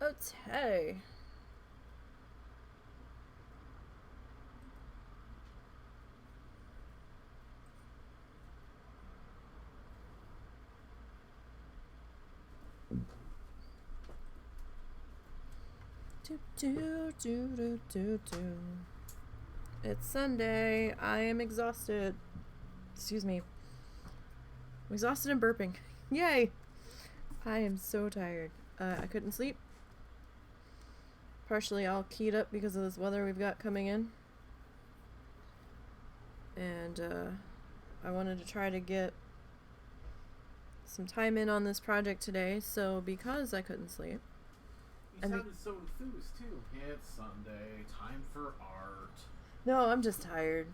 Okay. It's Sunday. I am exhausted. Excuse me. I'm exhausted and burping. Yay! I am so tired. I couldn't sleep. Partially all keyed up because of this weather we've got coming in. And I wanted to try to get some time in on this project today, so because I couldn't sleep. You sounded so enthused too. It's Sunday, time for art. No, I'm just tired.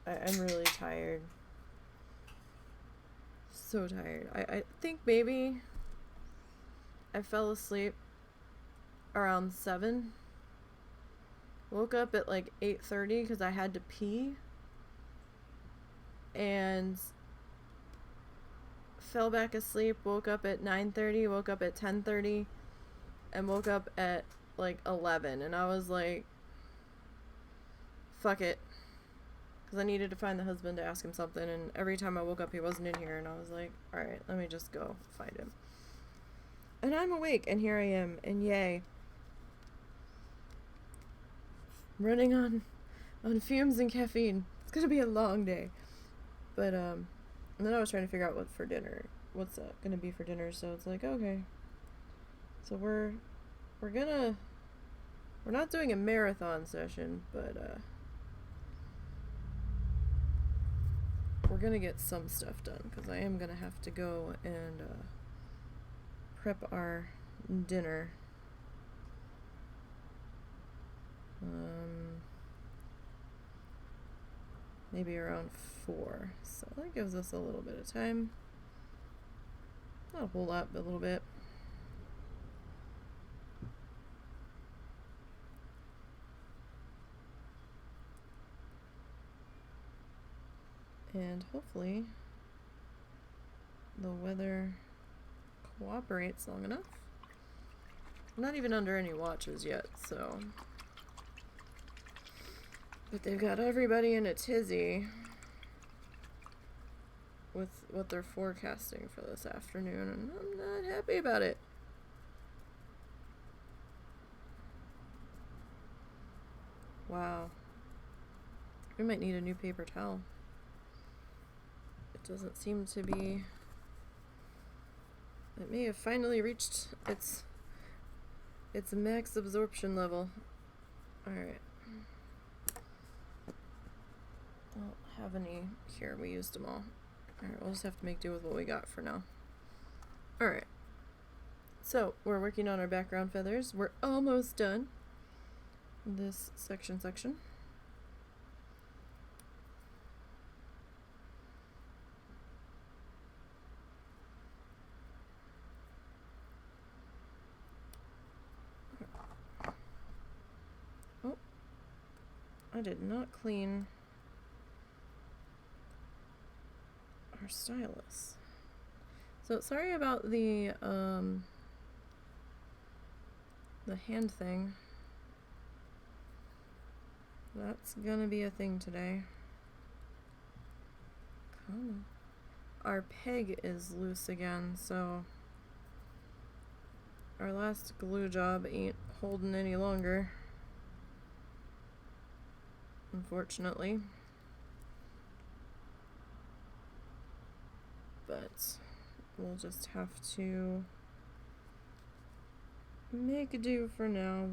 I'm really tired. So tired. I think maybe I fell asleep around 7. Woke up at like 8:30 because I had to pee. And fell back asleep, woke up at 9:30, woke up at 10:30, and woke up at like 11. And I was like, fuck it. Because I needed to find the husband to ask him something, and every time I woke up he wasn't in here, and I was like, alright, let me just go find him. And I'm awake, and here I am, and yay. Running on fumes and caffeine. It's gonna be a long day. But and then I was trying to figure out what's gonna be for dinner, so it's like, okay. So we're not doing a marathon session, but we're gonna get some stuff done, because I am gonna have to go and prep our dinner. Maybe around 4, so that gives us a little bit of time. Not a whole lot, but a little bit. And hopefully the weather cooperates long enough. I'm not even under any watches yet, so. But they've got everybody in a tizzy with what they're forecasting for this afternoon, and I'm not happy about it. Wow. We might need a new paper towel. It doesn't seem to be... It may have finally reached its max absorption level. Alright. I don't have any here. We used them all. Alright, we'll just have to make do with what we got for now. Alright. So, we're working on our background feathers. We're almost done. This section. Oh. I did not clean our stylus. So sorry about the hand thing. That's gonna be a thing today. Come on. Our peg is loose again, so our last glue job ain't holding any longer, unfortunately. But we'll just have to make do for now.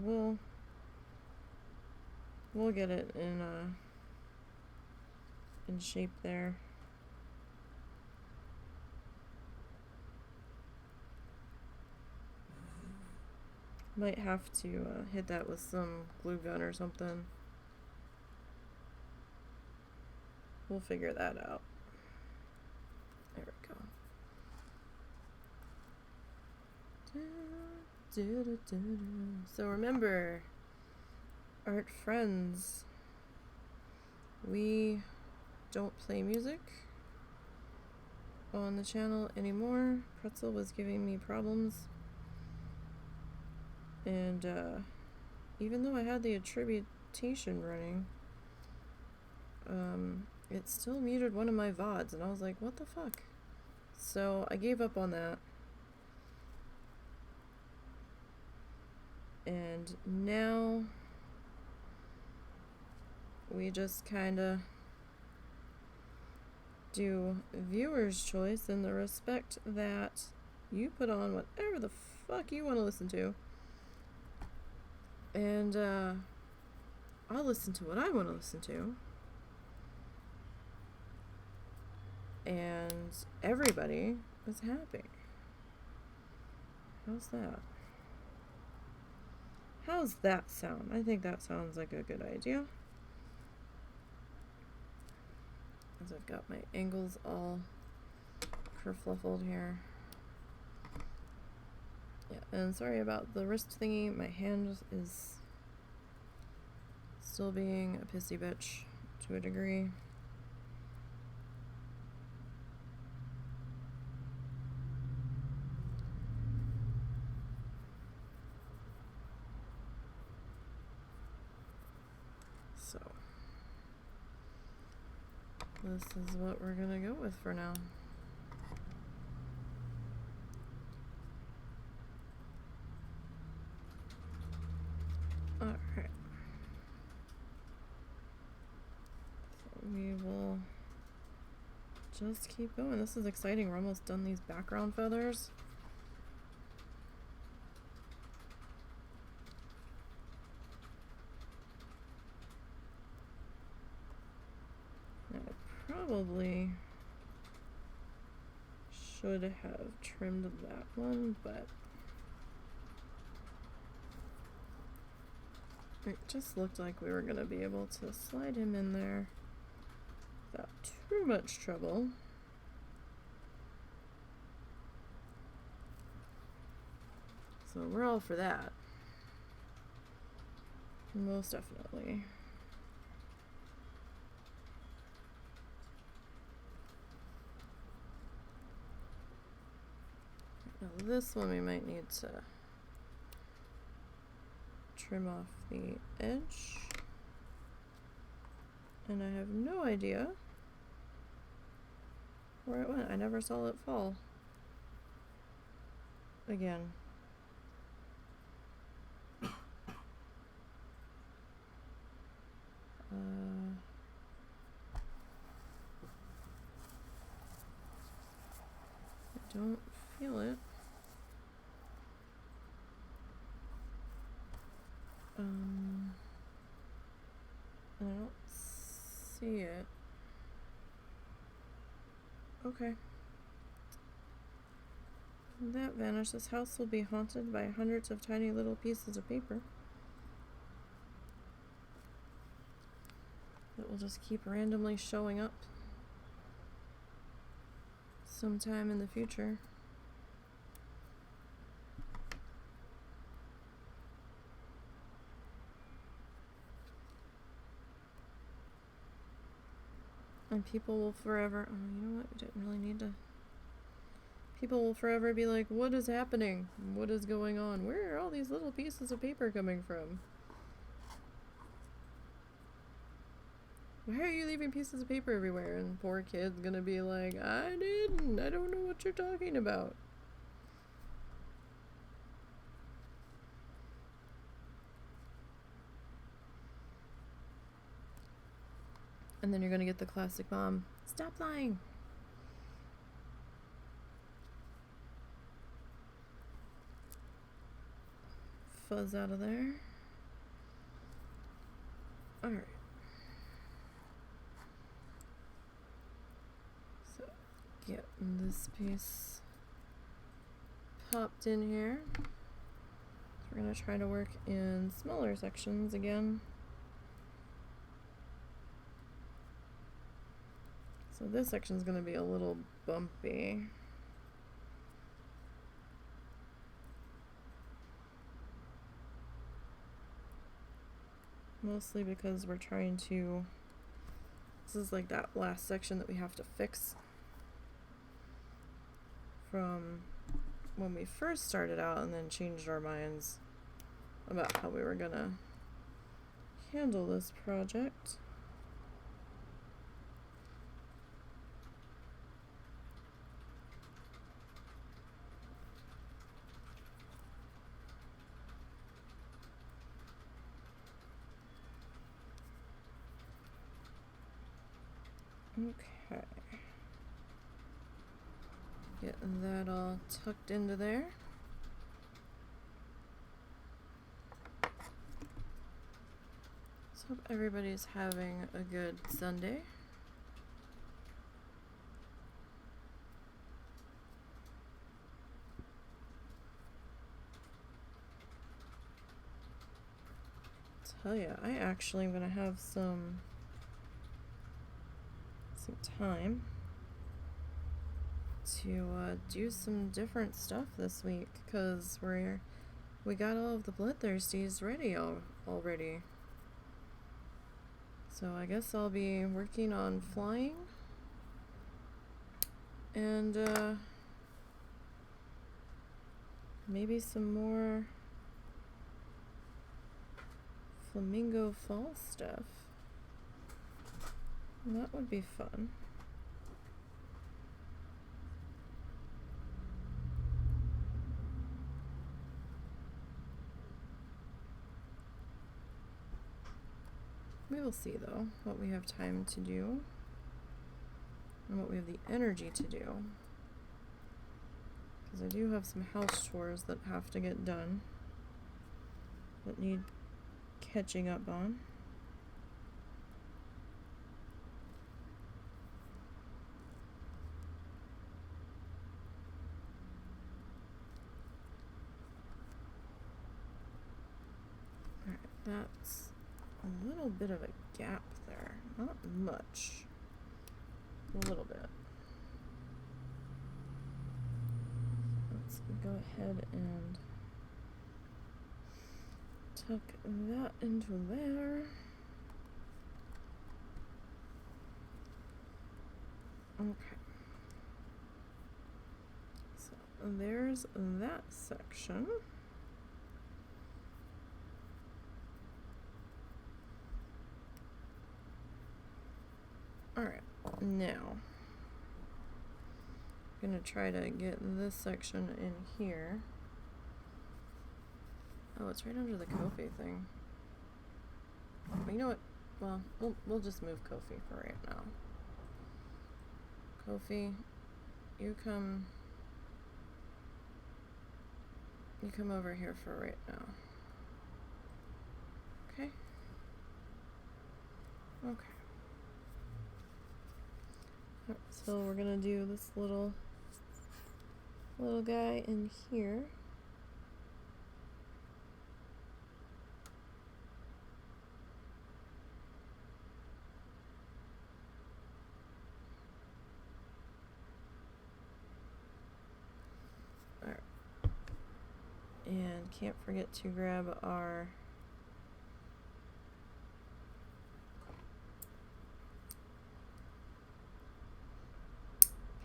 We'll get it in shape there. Might have to hit that with some glue gun or something. We'll figure that out. There we go. So remember, art friends, we don't play music on the channel anymore. Pretzel was giving me problems And even though I had the attribution running, it still muted one of my VODs, and I was like, what the fuck? So I gave up on that. And now we just kinda do viewer's choice in the respect that you put on whatever the fuck you want to listen to. And I'll listen to what I want to listen to. And everybody is happy. How's that? How's that sound? I think that sounds like a good idea. As I've got my angles all kerfluffled here. Yeah, and sorry about the wrist thingy. My hand is still being a pissy bitch to a degree. So, this is what we're gonna go with for now. Alright. So we will just keep going. This is exciting. We're almost done these background feathers. Now I probably should have trimmed that one, but it just looked like we were going to be able to slide him in there without too much trouble. So we're all for that. Most definitely. Now this one we might need to trim off the edge, and I have no idea where it went. I never saw it fall again. I don't feel it. I don't see it. Okay. That vanished. This house will be haunted by hundreds of tiny little pieces of paper that will just keep randomly showing up sometime in the future. And people will forever, oh, you know what, we didn't really need to. People will forever be like, what is happening? What is going on? Where are all these little pieces of paper coming from? Why are you leaving pieces of paper everywhere? And poor kid's gonna be like, I didn't. I don't know what you're talking about. And then you're gonna get the classic mom, stop lying. Fuzz out of there. Alright. So, get this piece popped in here. So we're gonna try to work in smaller sections again. So this section is going to be a little bumpy. Mostly because we're trying to, this is like that last section that we have to fix from when we first started out and then changed our minds about how we were gonna handle this project. Okay. Getting that all tucked into there. So hope everybody's having a good Sunday. Tell ya, I actually am gonna have some time to do some different stuff this week, because we got all of the bloodthirsties ready already. So I guess I'll be working on flying and maybe some more flamingo fall stuff. That would be fun. We will see, though, what we have time to do and what we have the energy to do. Because I do have some house chores that have to get done that need catching up on. Alright, that's a little bit of a gap there. Not much. A little bit. Let's go ahead and tuck that into there. Okay. So there's that section. Alright, now I'm gonna try to get this section in here. Oh, it's right under the Kofi thing. But you know what? Well, we'll just move Kofi for right now. Kofi, you come over here for right now. Okay? Okay. So we're gonna do this little guy in here. Alright. And can't forget to grab our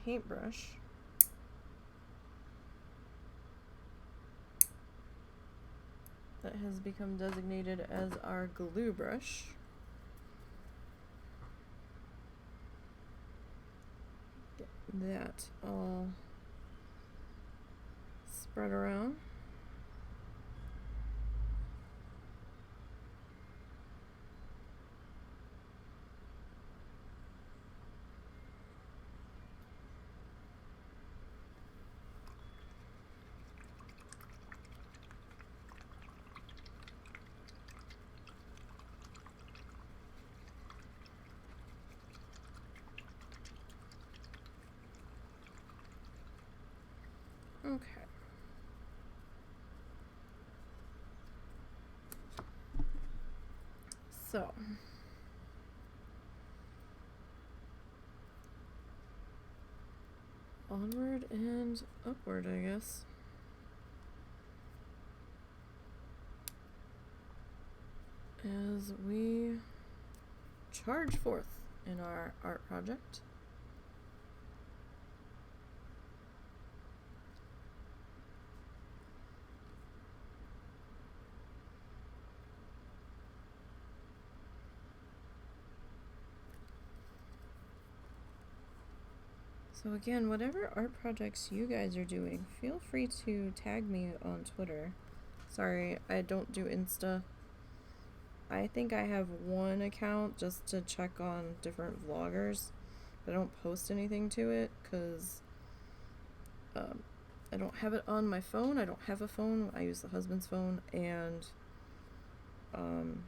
paintbrush. That has become designated as our glue brush. Get that all spread around. Okay. So, onward and upward, I guess. As we charge forth in our art project. So again, whatever art projects you guys are doing, feel free to tag me on Twitter. Sorry, I don't do Insta. I think I have one account just to check on different vloggers, but I don't post anything to it because I don't have it on my phone. I don't have a phone. I use the husband's phone, and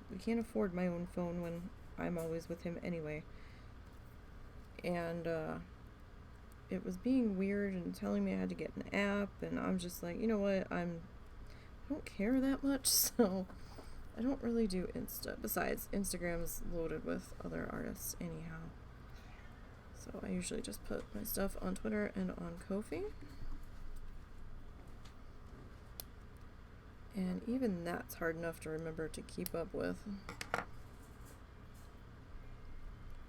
we can't afford my own phone when I'm always with him anyway. And it was being weird and telling me I had to get an app, and I'm just like, you know what, I don't care that much, so I don't really do Insta. Besides, Instagram's loaded with other artists anyhow. So I usually just put my stuff on Twitter and on Kofi. And even that's hard enough to remember to keep up with.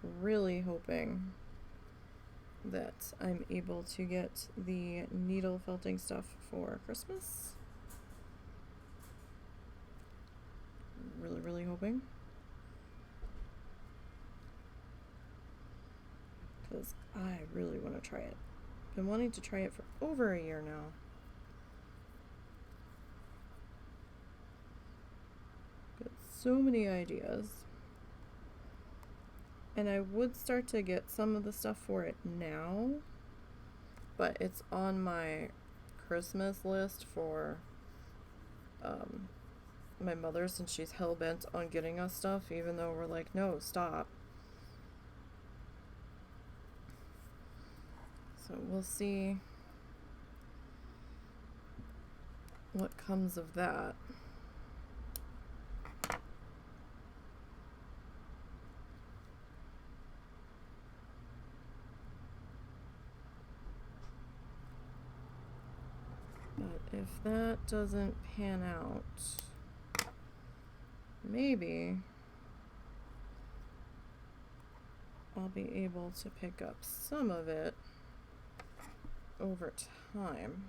Really hoping that I'm able to get the needle felting stuff for Christmas. Really hoping. Because I really want to try it. Been wanting to try it for over a year now. Got so many ideas. And I would start to get some of the stuff for it now, but it's on my Christmas list for my mother, since she's hell-bent on getting us stuff, even though we're like, no, stop. So we'll see what comes of that. But if that doesn't pan out, maybe I'll be able to pick up some of it over time.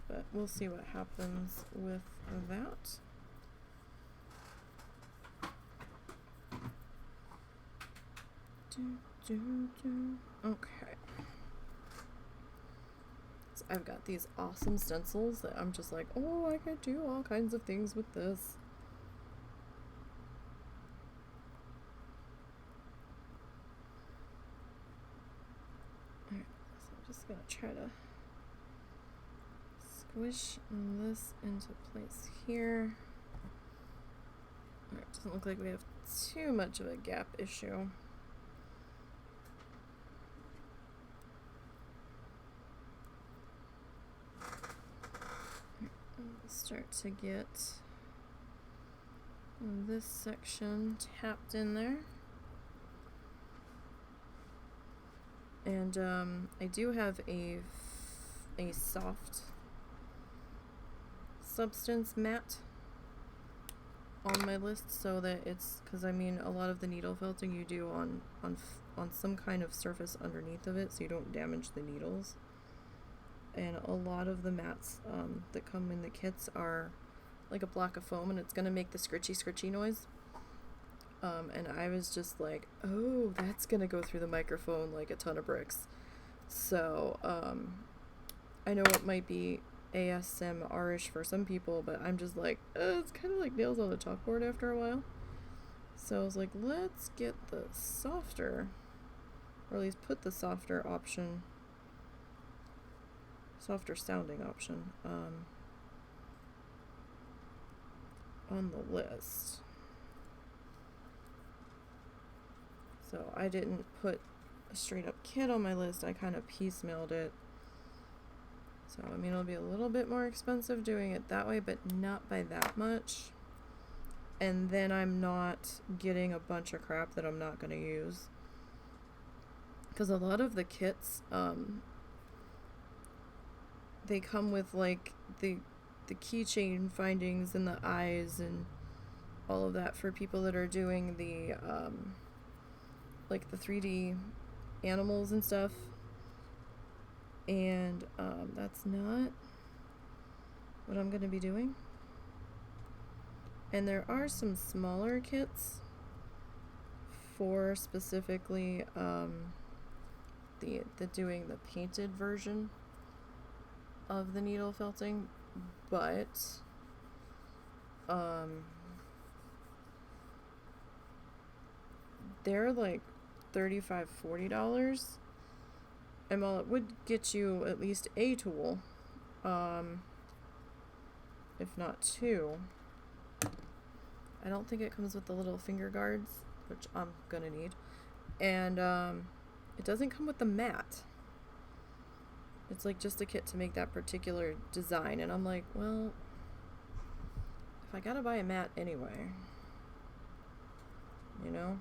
But we'll see what happens with that. Okay. So I've got these awesome stencils that I'm just like, oh, I could do all kinds of things with this. Alright, so I'm just gonna try to squish this into place here. Alright, doesn't look like we have too much of a gap issue. Start to get this section tapped in there. And I do have a soft substance mat on my list, so that it's, because I mean, a lot of the needle felting you do on some kind of surface underneath of it, so you don't damage the needles. And a lot of the mats that come in the kits are like a block of foam, and it's gonna make the scritchy noise. And I was just like, oh, that's gonna go through the microphone like a ton of bricks. So I know it might be ASMR-ish for some people, but I'm just like, it's kind of like nails on a chalkboard after a while. So I was like, let's get the softer, or at least put the softer sounding option on the list. So I didn't put a straight up kit on my list, I kind of piecemealed it. So I mean, it'll be a little bit more expensive doing it that way, but not by that much. And then I'm not getting a bunch of crap that I'm not going to use. Because a lot of the kits, they come with like the keychain findings and the eyes and all of that for people that are doing the like the 3D animals and stuff. And that's not what I'm going to be doing. And there are some smaller kits for specifically the doing the painted version of the needle felting, but they're like $35-$40, and while it would get you at least a tool, if not two, I don't think it comes with the little finger guards, which I'm gonna need, and it doesn't come with the mat. It's like just a kit to make that particular design, and I'm like, well, if I gotta buy a mat anyway, you know?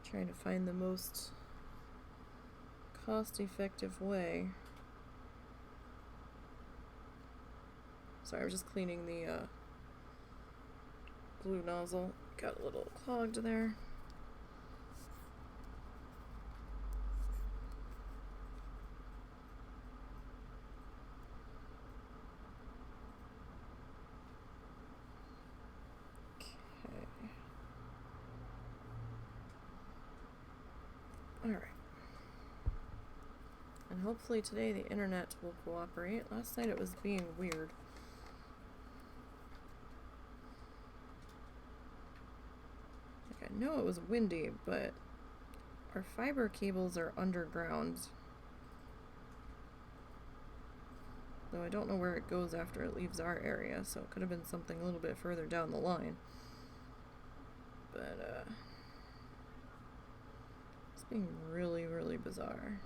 Trying to find the most cost-effective way. Sorry, I was just cleaning the glue nozzle. Got a little clogged there. Alright. And hopefully today the internet will cooperate. Last night it was being weird. Like, I know it was windy, but our fiber cables are underground. Though I don't know where it goes after it leaves our area, so it could have been something a little bit further down the line. But, it's being really, really bizarre.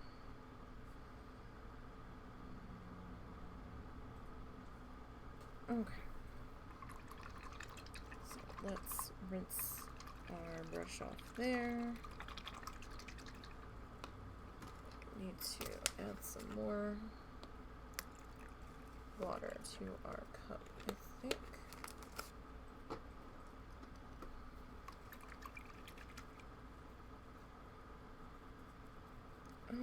Okay. So let's rinse our brush off there. Need to add some more water to our cup, I think. Okay.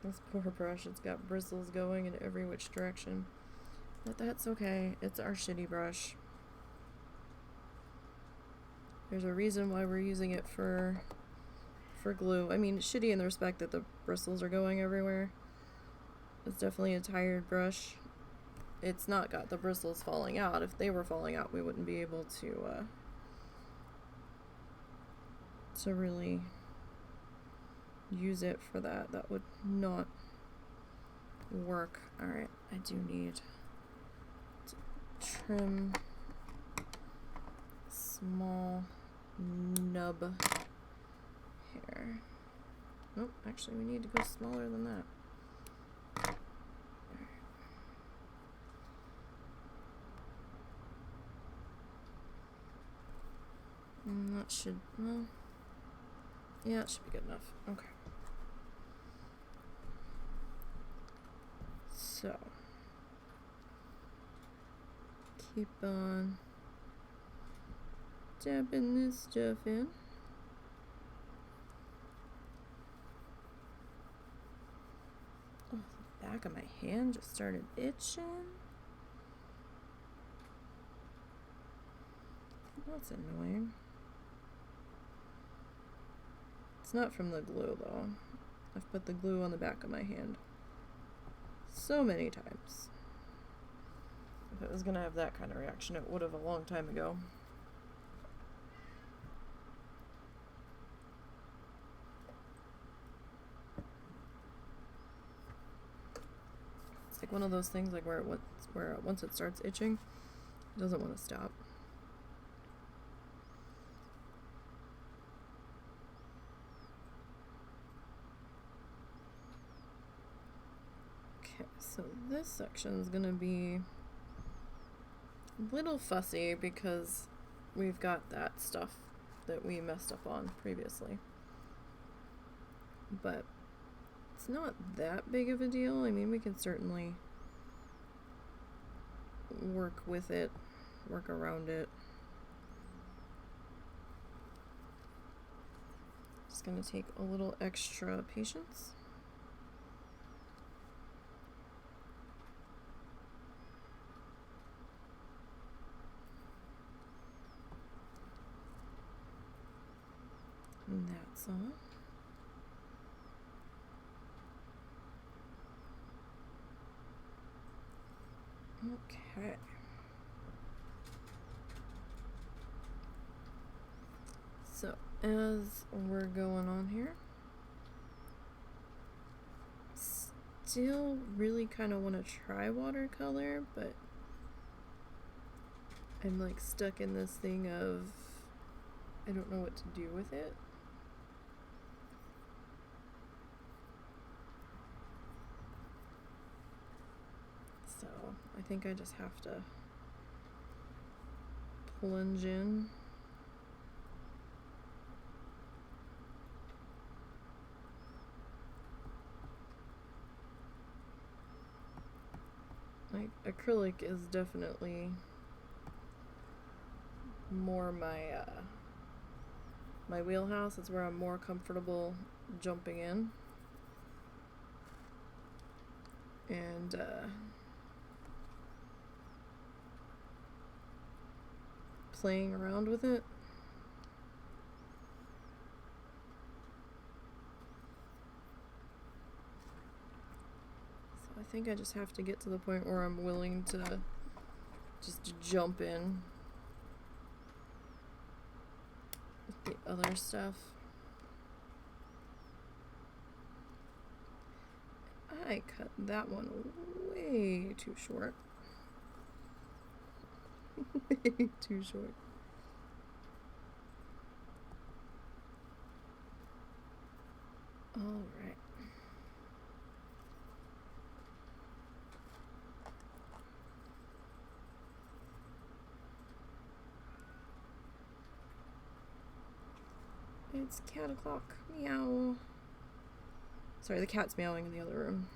This poor brush, it's got bristles going in every which direction. But that's okay. It's our shitty brush. There's a reason why we're using it for glue. I mean, shitty in the respect that the bristles are going everywhere. It's definitely a tired brush. It's not got the bristles falling out. If they were falling out, we wouldn't be able to really use it for that. That would not work. Alright, I do need to trim small nub here. Nope, actually we need to go smaller than that. That should, well, yeah, it should be good enough. Okay. So, keep on dabbing this stuff in. Oh, the back of my hand just started itching. That's annoying. It's not from the glue, though. I've put the glue on the back of my hand so many times. If it was gonna have that kind of reaction, it would have a long time ago. It's like one of those things, like where once it starts itching, it doesn't want to stop. So this section is going to be a little fussy because we've got that stuff that we messed up on previously. But it's not that big of a deal. I mean, we can certainly work with it, work around it. Just gonna take a little extra patience. And that's all. Okay. So, as we're going on here, still really kind of want to try watercolor, but I'm like stuck in this thing of I don't know what to do with it. So I think I just have to plunge in. Like acrylic is definitely more my wheelhouse. It's where I'm more comfortable jumping in. And playing around with it. So I think I just have to get to the point where I'm willing to just jump in with the other stuff. I cut that one way too short. Way too short. All right. It's cat o'clock. Meow. Sorry, the cat's meowing in the other room.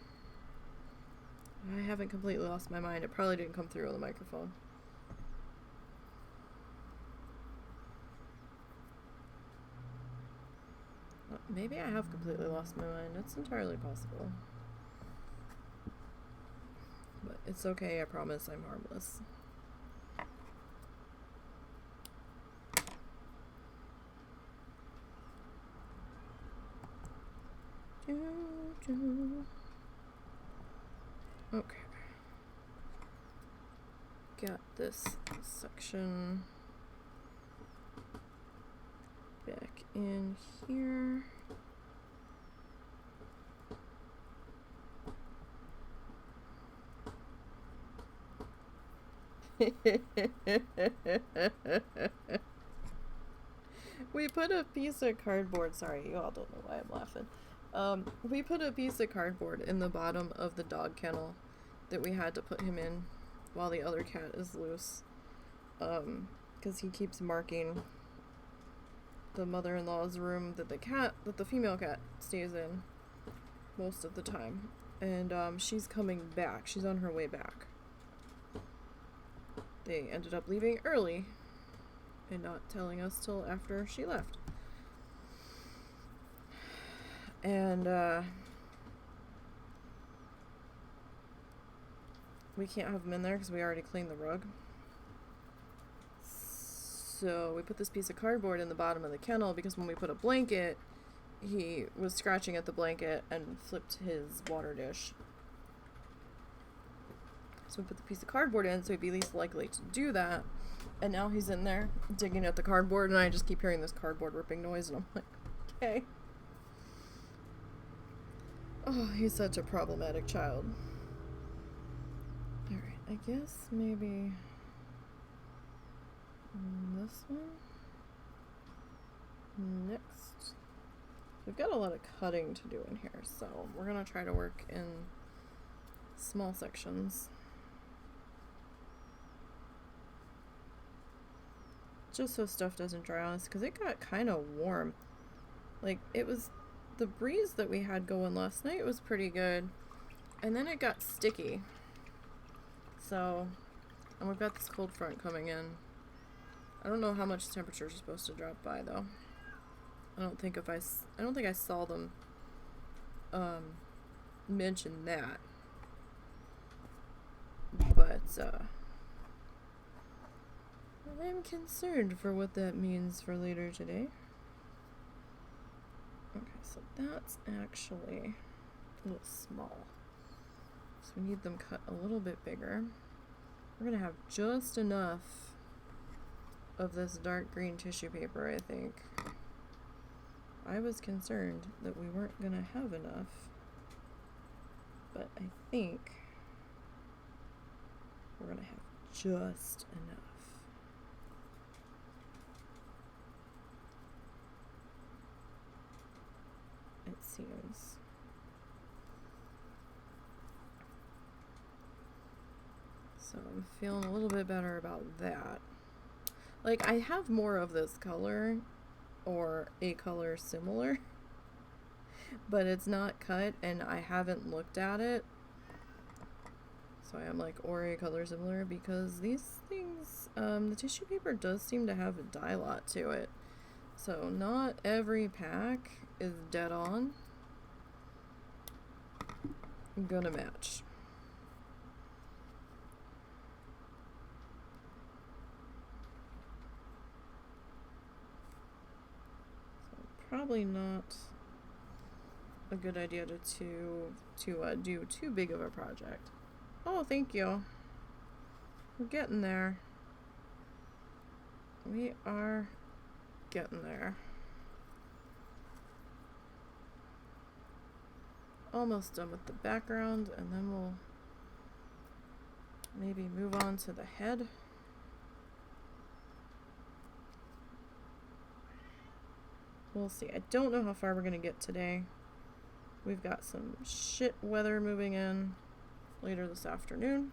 I haven't completely lost my mind. It probably didn't come through on the microphone. Maybe I have completely lost my mind. It's entirely possible. But it's okay, I promise I'm harmless. Okay. Got this section back in here. We put a piece of cardboard, sorry, you all don't know why I'm laughing. We put a piece of cardboard in the bottom of the dog kennel that we had to put him in while the other cat is loose. Because he keeps marking the mother-in-law's room that the female cat stays in most of the time. And she's coming back. She's on her way back. They ended up leaving early and not telling us till after she left. And we can't have him in there because we already cleaned the rug. So we put this piece of cardboard in the bottom of the kennel because when we put a blanket, he was scratching at the blanket and flipped his water dish. So we put the piece of cardboard in so he'd be least likely to do that. And now he's in there digging at the cardboard and I just keep hearing this cardboard ripping noise and I'm like, okay. Oh, he's such a problematic child. Alright, I guess maybe this one next. We've got a lot of cutting to do in here, so we're gonna try to work in small sections. Just so stuff doesn't dry on us, because it got kind of warm. Like, it was the breeze that we had going last night was pretty good, and then it got sticky. So And we've got this cold front coming in. I don't know how much temperature is supposed to drop by though. I don't think I saw them mention that. But I'm concerned for what that means for later today. Okay, so that's actually a little small. So we need them cut a little bit bigger. We're gonna have just enough of this dark green tissue paper, I think. I was concerned that we weren't gonna have enough, but I think we're gonna have just enough. It seems. So I'm feeling a little bit better about that. Like, I have more of this color, or a color similar, but it's not cut and I haven't looked at it. So I am like, or a color similar, because these things, the tissue paper does seem to have a dye lot to it. So not every pack is dead on gonna match. So probably not a good idea to do too big of a project. Oh, thank you. We're getting there. We are getting there. Almost done with the background, and then we'll maybe move on to the head. We'll see. I don't know how far we're gonna get today. We've got some shit weather moving in later this afternoon,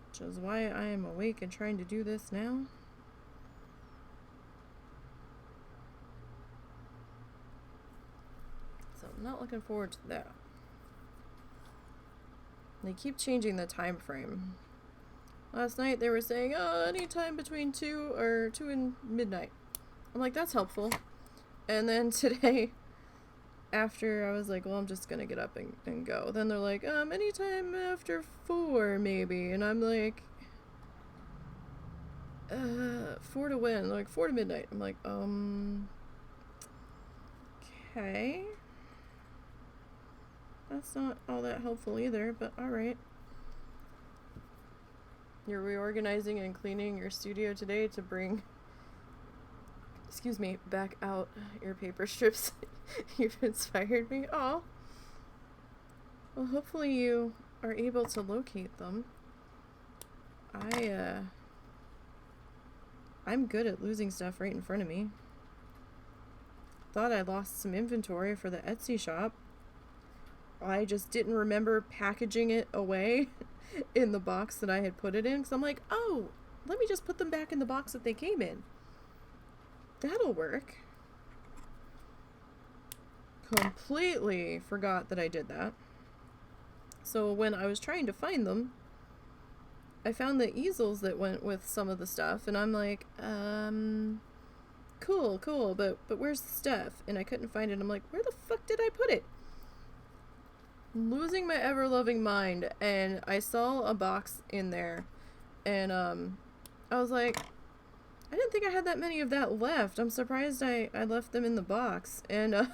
which is why I am awake and trying to do this now. So I'm not looking forward to that. They keep changing the time frame. Last night they were saying, oh, anytime between 2 and midnight. I'm like, that's helpful. And then today, after I was like, well, I'm just gonna get up and go. Then they're like, anytime after 4 maybe. And I'm like, 4 to when? They're like, 4 to midnight. I'm like, okay. That's not all that helpful either, but alright. You're reorganizing and cleaning your studio today to bring, excuse me, back out your paper strips. You've inspired me. Oh. Well, hopefully you are able to locate them. I'm good at losing stuff right in front of me. Thought I lost some inventory for the Etsy shop. I just didn't remember packaging it away in the box that I had put it in, because I'm like, oh, let me just put them back in the box that they came in. That'll work. Completely forgot that I did that. So when I was trying to find them, I found the easels that went with some of the stuff, and I'm like, cool, but where's the stuff? And I couldn't find it. I'm like, where the fuck did I put it? Losing my ever-loving mind, and I saw a box in there, and I was like, I didn't think I had that many of that left. I'm surprised I left them in the box. And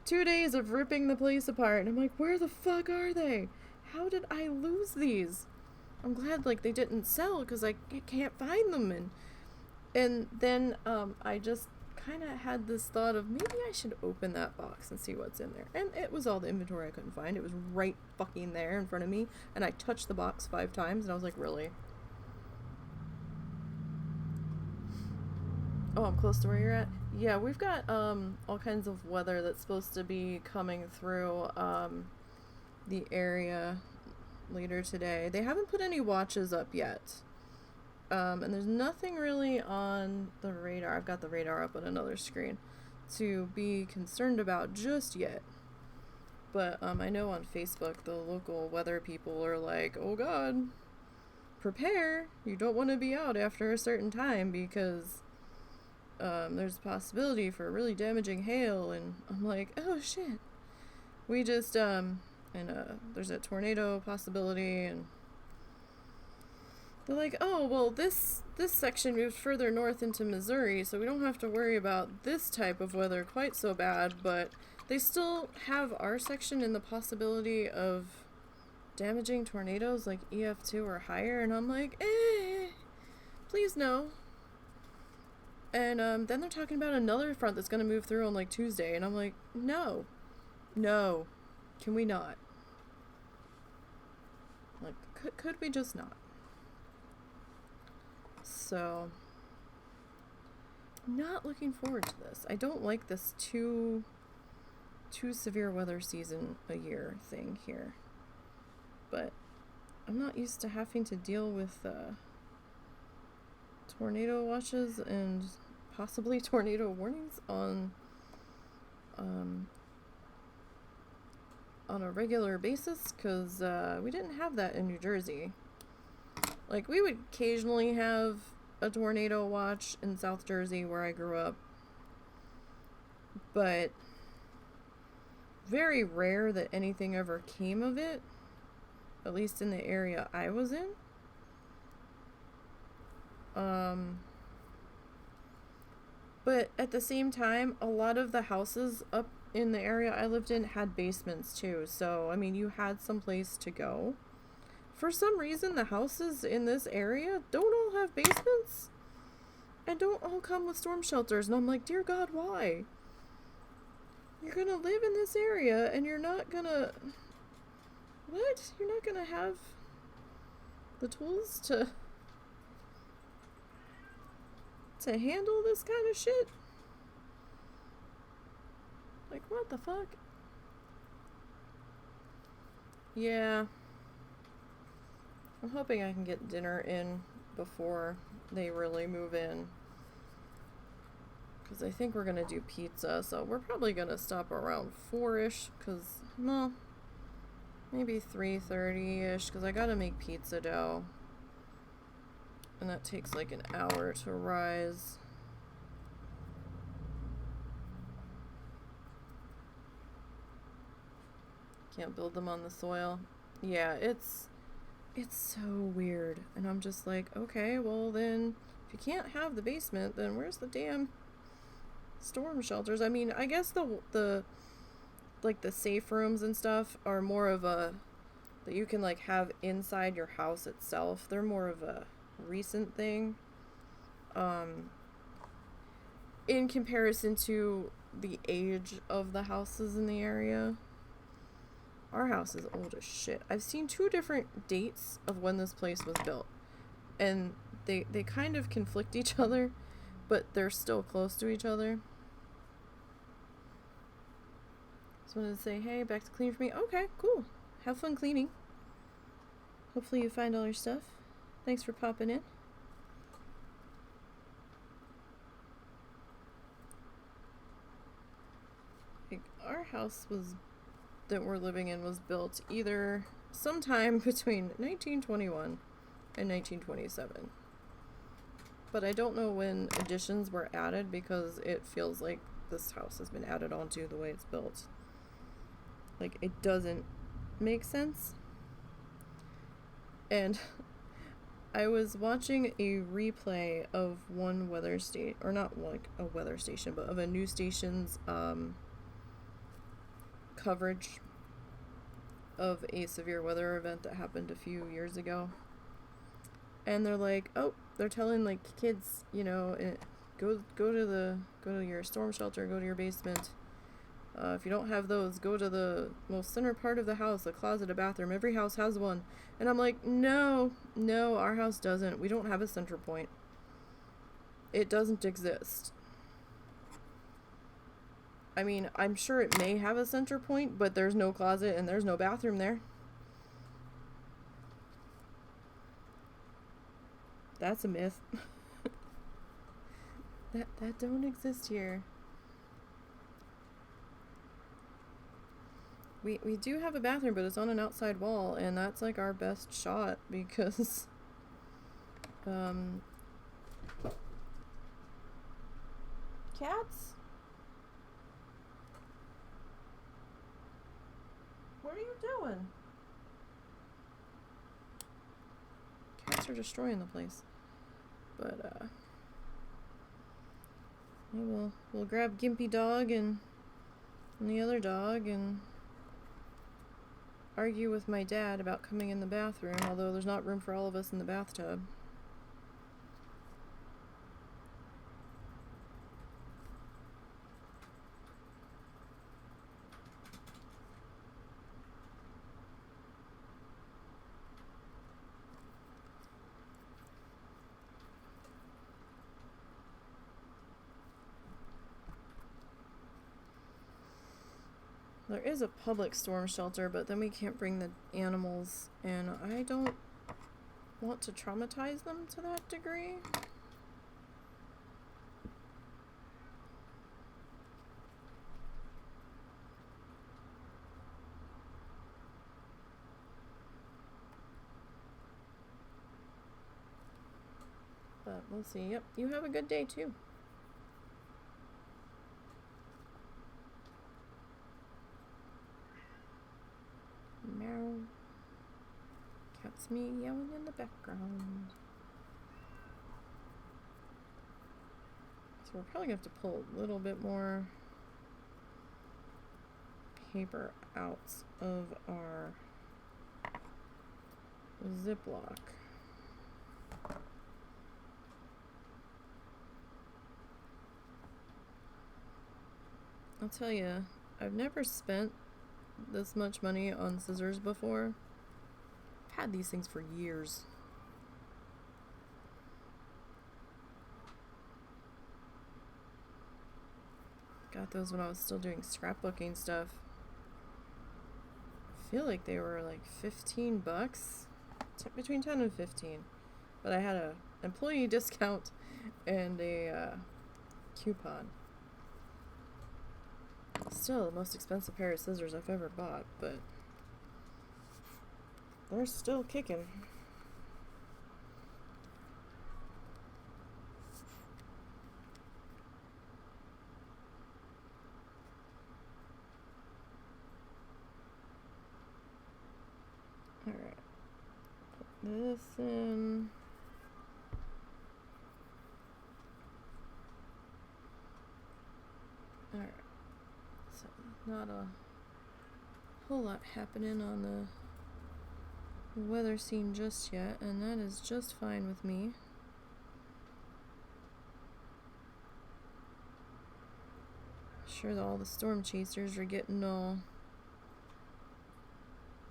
2 days of ripping the place apart, and I'm like, where the fuck are they? How did I lose these? I'm glad like they didn't sell, because I can't find them. And then I just kind of had this thought of maybe I should open that box and see what's in there. And it was all the inventory I couldn't find. It was right fucking there in front of me, and I touched the box 5 times, and I was like, really? Oh, I'm close to where you're at? Yeah, we've got all kinds of weather that's supposed to be coming through the area later today. They haven't put any watches up yet. And there's nothing really on the radar. I've got the radar up on another screen to be concerned about just yet. But I know on Facebook the local weather people are like, oh god, prepare. You don't want to be out after a certain time because there's a possibility for really damaging hail. And I'm like, oh shit. We just there's a tornado possibility, and they're like, oh well, this section moves further north into Missouri, so we don't have to worry about this type of weather quite so bad, but they still have our section in the possibility of damaging tornadoes like EF2 or higher, and I'm like, please no. And then they're talking about another front that's going to move through on like Tuesday, and I'm like, no, can we not? Like, could we just not? So, not looking forward to this. I don't like this too severe weather season a year thing here. But I'm not used to having to deal with tornado watches and possibly tornado warnings on a regular basis, because we didn't have that in New Jersey. Like, we would occasionally have a tornado watch in South Jersey where I grew up, but very rare that anything ever came of it, at least in the area I was in. But at the same time, a lot of the houses up in the area I lived in had basements too, so I mean, you had some place to go. For some reason, the houses in this area don't all have basements and don't all come with storm shelters, and I'm like, dear God, why? You're gonna live in this area and you're not gonna... What? You're not gonna have the tools to handle this kind of shit? Like, what the fuck? Yeah. I'm hoping I can get dinner in before they really move in, because I think we're gonna do pizza, so we're probably gonna stop around 4-ish, because, well, maybe 3:30-ish, because I gotta make pizza dough, and that takes like an hour to rise. Can't build them on the soil. Yeah, it's so weird, and I'm just like, okay, well then, if you can't have the basement, then where's the damn storm shelters? I mean, I guess the like the safe rooms and stuff are more of a that you can like have inside your house itself. They're more of a recent thing, in comparison to the age of the houses in the area. Our house is old as shit. I've seen 2 different dates of when this place was built, and they kind of conflict each other, but they're still close to each other. Just wanted to say, hey, back to clean for me. Okay, cool. Have fun cleaning. Hopefully you find all your stuff. Thanks for popping in. Like, our house that we're living in was built either sometime between 1921 and 1927. But I don't know when additions were added, because it feels like this house has been added onto the way it's built. Like, it doesn't make sense. And I was watching a replay of one weather station, or not like a weather station, but of a news station's coverage of a severe weather event that happened a few years ago. And they're like, oh, they're telling like kids, you know, go to your storm shelter, go to your basement. If you don't have those, go to the most center part of the house, a closet, a bathroom. Every house has one. And I'm like, no, our house doesn't. We don't have a center point. It doesn't exist. I mean, I'm sure it may have a center point, but there's no closet and there's no bathroom there. That's a myth. that don't exist here. we do have a bathroom, but it's on an outside wall, and that's like our best shot because cats? What are you doing? Cats are destroying the place. But we'll grab Gimpy Dog and the other dog and argue with my dad about coming in the bathroom, although there's not room for all of us in the bathtub. There is a public storm shelter, but then we can't bring the animals, and I don't want to traumatize them to that degree. But we'll see. Yep, you have a good day too. Meow. Cat's meowing in the background. So we're probably going to have to pull a little bit more paper out of our Ziploc. I'll tell you, I've never spent this much money on scissors before. I've had these things for years. Got those when I was still doing scrapbooking stuff. I feel like they were like $15, between 10 and 15. But I had a employee discount and a coupon. Still the most expensive pair of scissors I've ever bought, but they're still kicking. Alright. Put this in. Alright. So, not a whole lot happening on the weather scene just yet, and that is just fine with me. Sure that all the storm chasers are getting all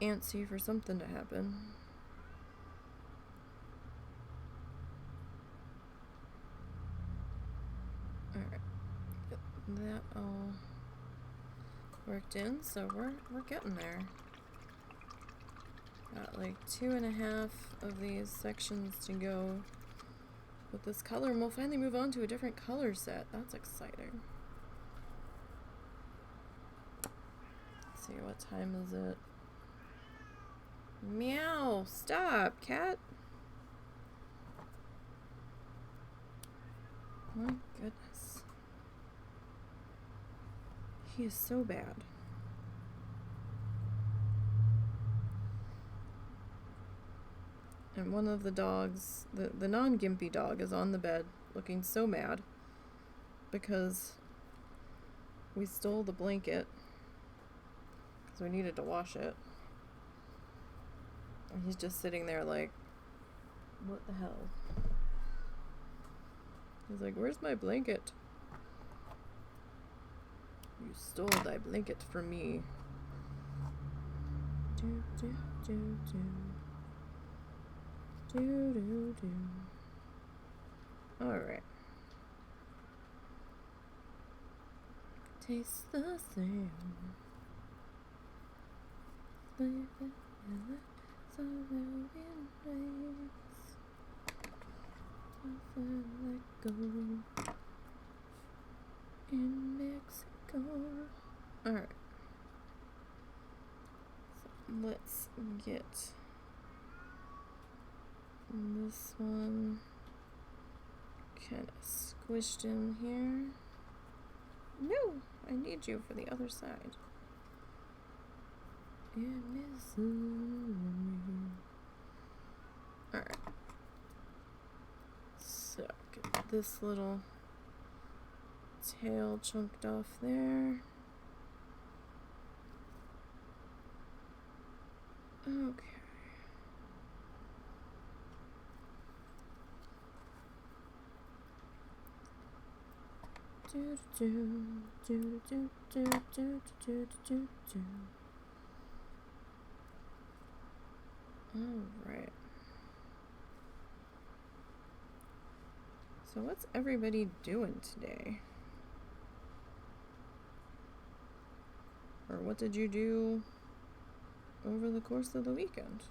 antsy for something to happen. Alright. That all worked in, so we're getting there. Got like 2.5 of these sections to go with this color, and we'll finally move on to a different color set. That's exciting. Let's see, what time is it? Meow! Stop, cat! My goodness. He is so bad. And one of the dogs, the non-gimpy dog, is on the bed looking so mad because we stole the blanket because we needed to wash it. And he's just sitting there like, what the hell? He's like, where's my blanket? You stole thy blanket from me. Do, do, do, do. Do, do, do. Alright. Taste the same. Live it, so in rains. Nothing let go. In Mexico. Alright. let's get this one kind of squished in here. No, I need you for the other side. Alright. So, get this little tail chunked off there. Okay. Do do do do do do do do do do. All right. So what's everybody doing today? Or what did you do over the course of the weekend?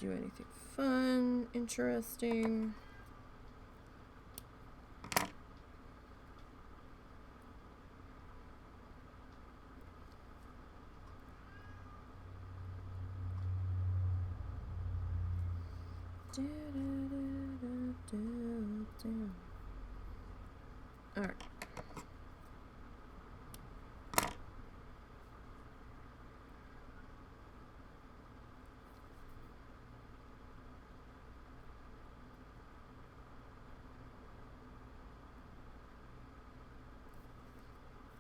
Do anything fun, interesting? All right.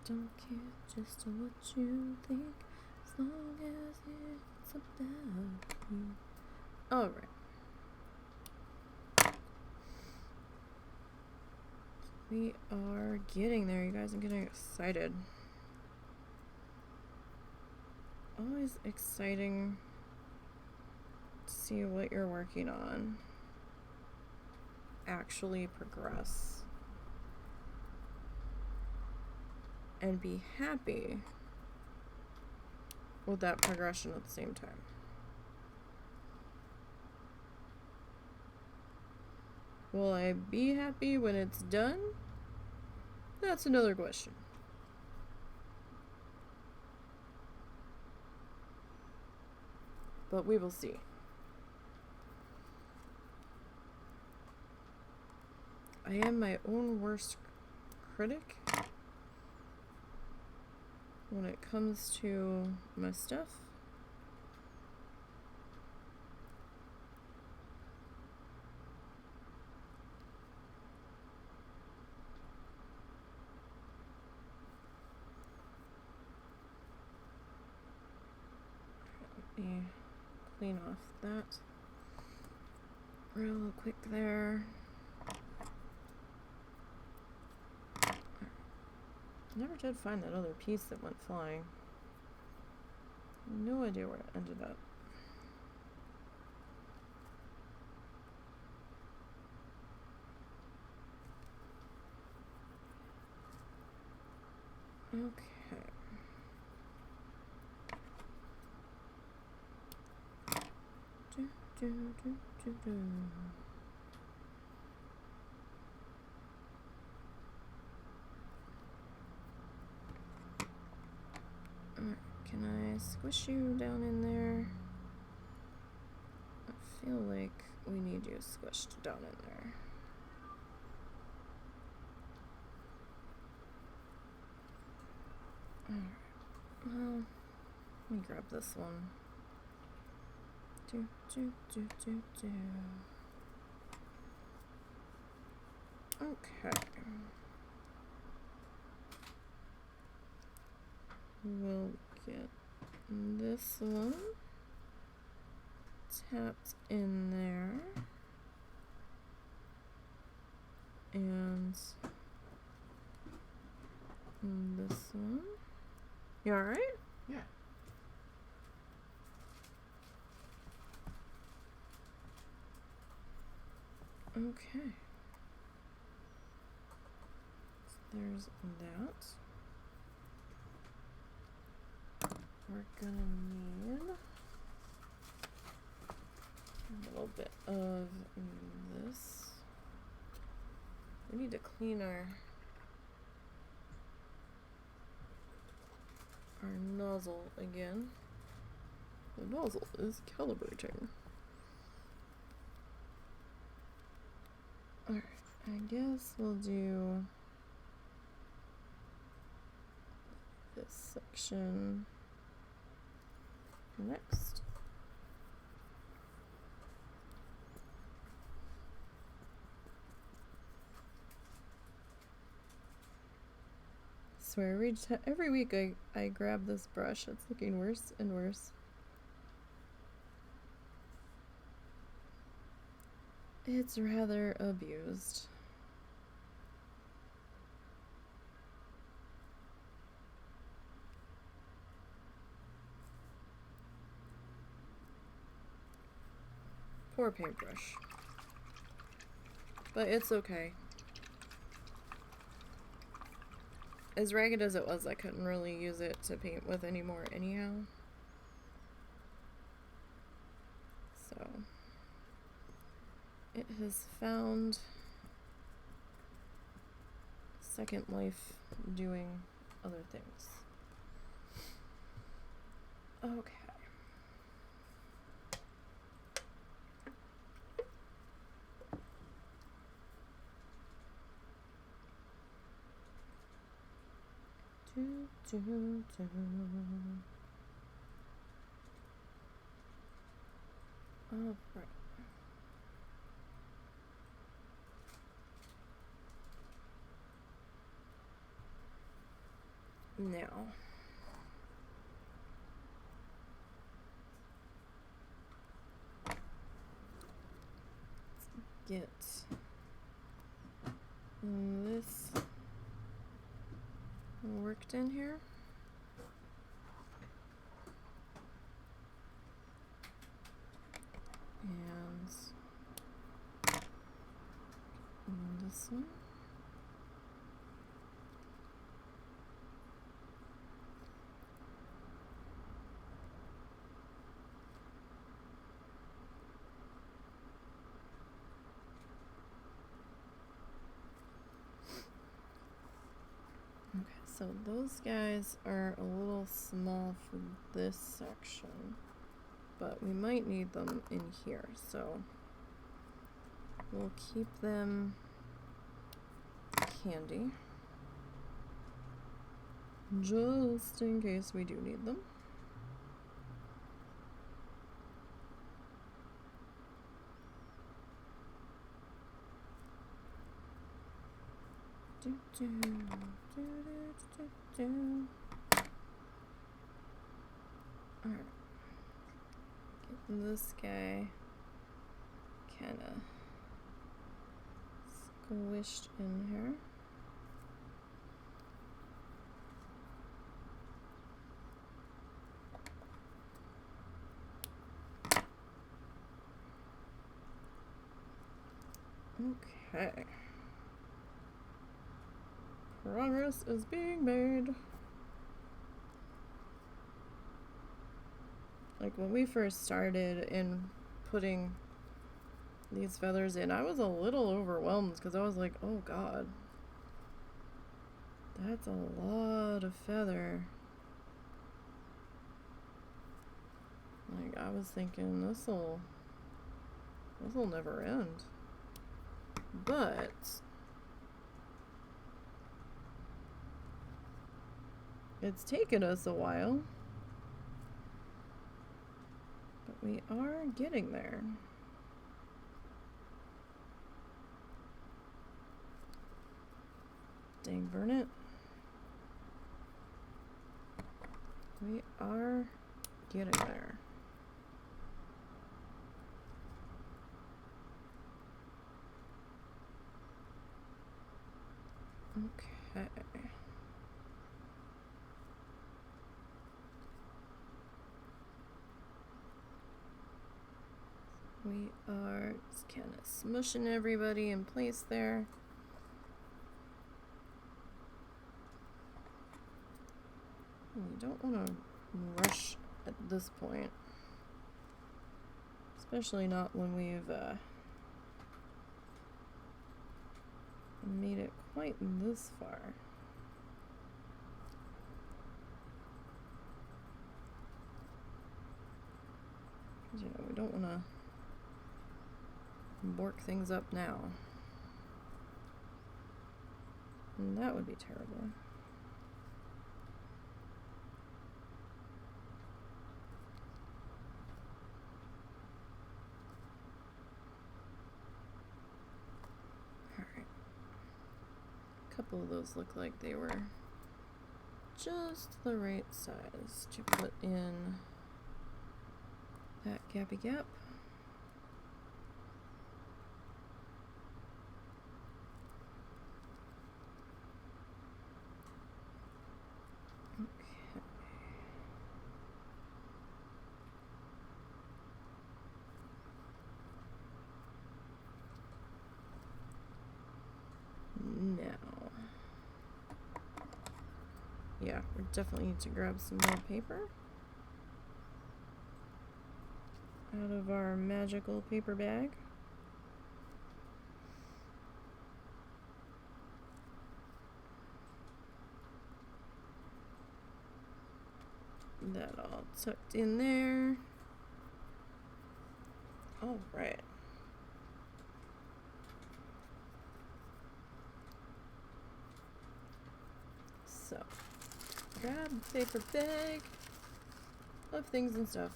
Don't care just what you think, as long as it's about you. All right. We are getting there, you guys. I'm getting excited. Always exciting to see what you're working on actually progress. And be happy with that progression at the same time. Will I be happy when it's done? That's another question. But we will see. I am my own worst critic when it comes to my stuff. Let me clean off that real quick there. Never did find that other piece that went flying. No idea where it ended up. Okay. Alright, can I squish you down in there? I feel like we need you squished down in there. Alright, well, let me grab this one. Okay. We'll get this one tapped in there. And this one. You alright? Yeah. Okay. So there's that. We're gonna need a little bit of this. We need to clean our nozzle again. The nozzle is calibrating. Alright, I guess we'll do this section next. I swear every week I grab this brush. It's looking worse and worse. It's rather abused. Poor paintbrush. But it's okay. As ragged as it was, I couldn't really use it to paint with anymore anyhow. So it has found second life doing other things. Okay. All right. Now, let's get this worked in here. And this one. Okay, so those guys are a little small for this section, but we might need them in here, so we'll keep them handy just in case we do need them. Alright. Get this guy kinda squished in here. Okay. Progress is being made. Like when we first started in putting these feathers in, I was a little overwhelmed because I was like, oh god, that's a lot of feather. Like I was thinking this'll never end. But it's taken us a while, but we are getting there. Dang, burn it. We are getting there. Okay. We are just kind of smushing everybody in place there. We don't want to rush at this point, especially not when we've made it quite this far. Because, you know, we don't want to bork things up now. And that would be terrible. Alright. A couple of those look like they were just the right size to put in that gappy gap. Now, yeah, we definitely need to grab some more paper out of our magical paper bag. That all tucked in there. All right. So, grab the paper bag of things and stuff.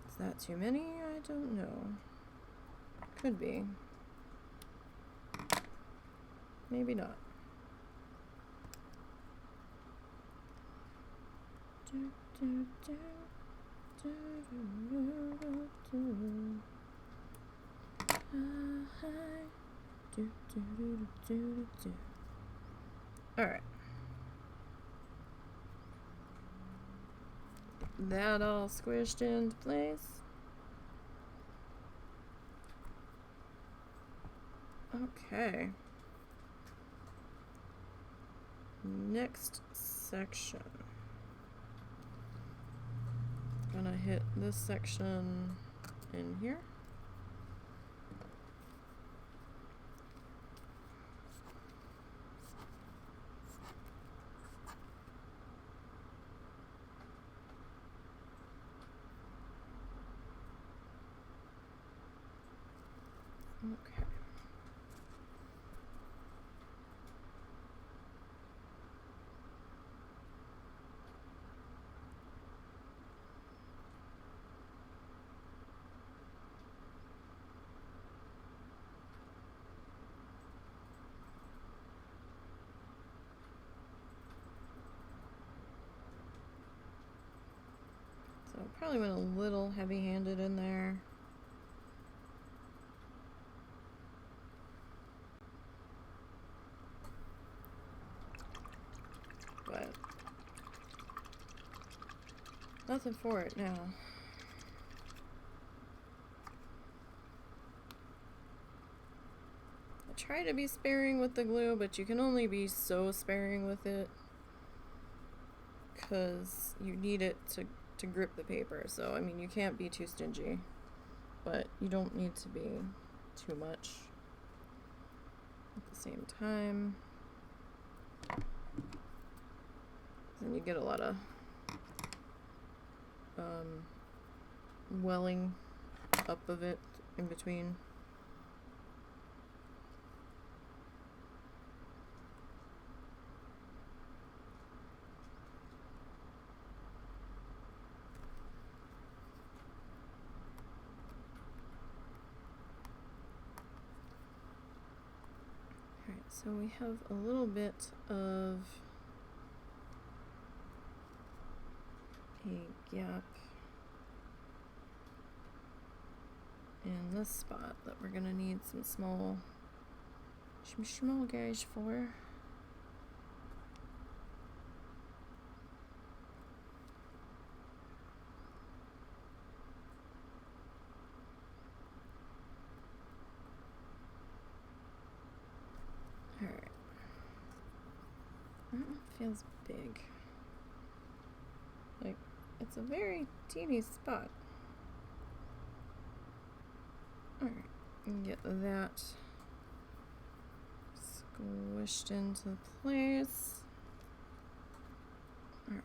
Is that too many? I don't know. Could be. Maybe not. Alright. That all squished into place. Okay. Next section. Gonna hit this section in here. Okay. So probably went a little heavy-handed in there. But nothing for it now. I try to be sparing with the glue, but you can only be so sparing with it because you need it to grip the paper. So I mean, you can't be too stingy, but you don't need to be too much at the same time. Then you get a lot of welling up of it in between. Alright, so we have a little bit of a gap in this spot that we're gonna need some small guys for. Alright. That one feels big. Like, it's a very teeny spot. Alright, and get that squished into place. Alright.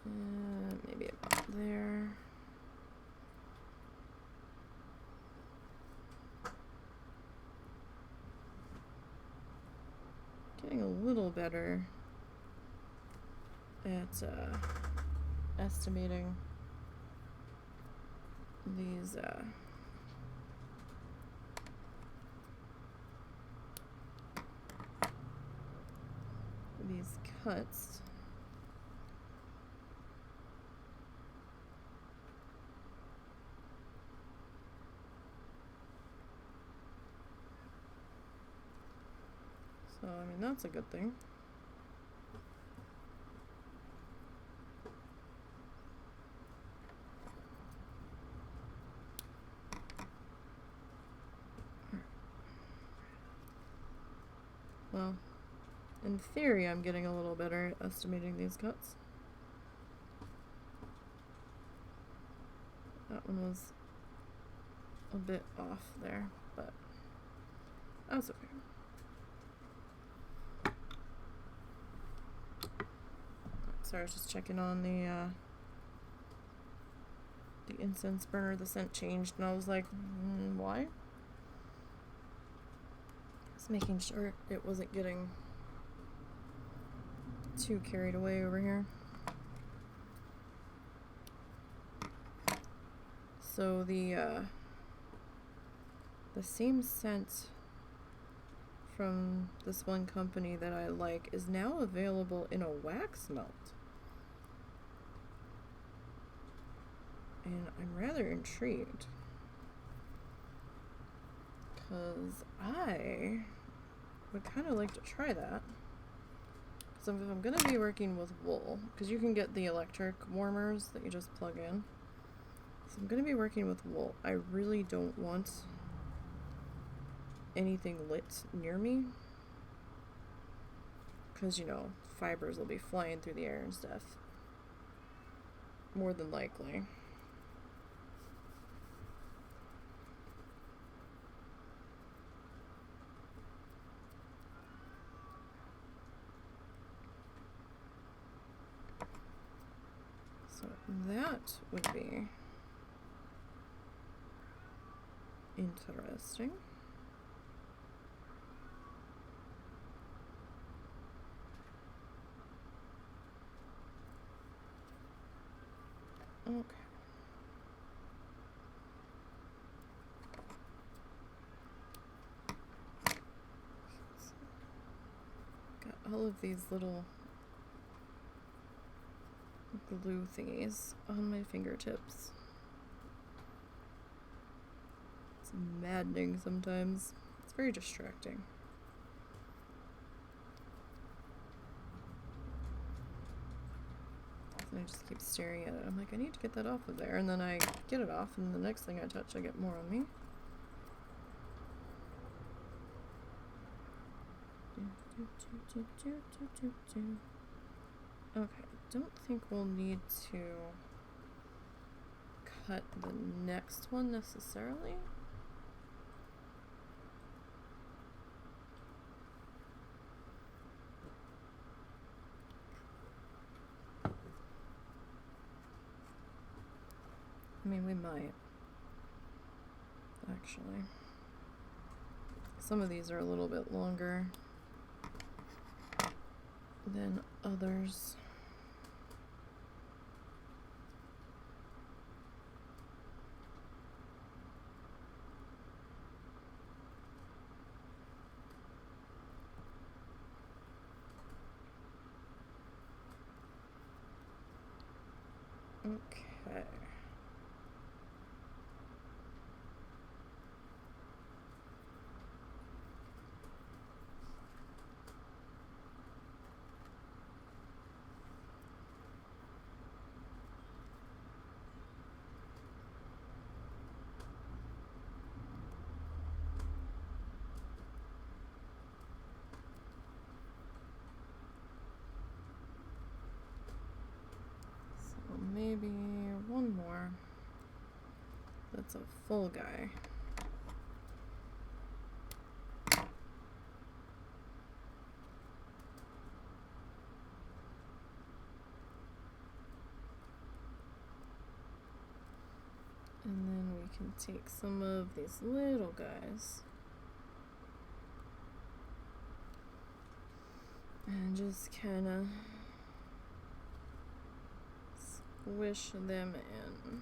Maybe about there. Getting a little better at estimating these cuts. So, I mean, that's a good thing. Well, in theory, I'm getting a little better at estimating these cuts. That one was a bit off there, but that's okay. Sorry, I was just checking on the incense burner. The scent changed, and I was like, why? Just making sure it wasn't getting too carried away over here. So the same scent from this one company that I like is now available in a wax melt. And I'm rather intrigued, because I would kind of like to try that. So if I'm going to be working with wool, because you can get the electric warmers that you just plug in. So I'm going to be working with wool. I really don't want anything lit near me, because, you know, fibers will be flying through the air and stuff. More than likely. So that would be interesting. Okay. Got all of these little glue thingies on my fingertips. It's maddening sometimes. It's very distracting. And I just keep staring at it. I'm like, I need to get that off of there. And then I get it off, and the next thing I touch, I get more on me. Okay, don't think we'll need to cut the next one necessarily. I mean, we might, actually. Some of these are a little bit longer than others. Okay. Maybe one more. That's a full guy. take some of these little guys and just kind of squish them in.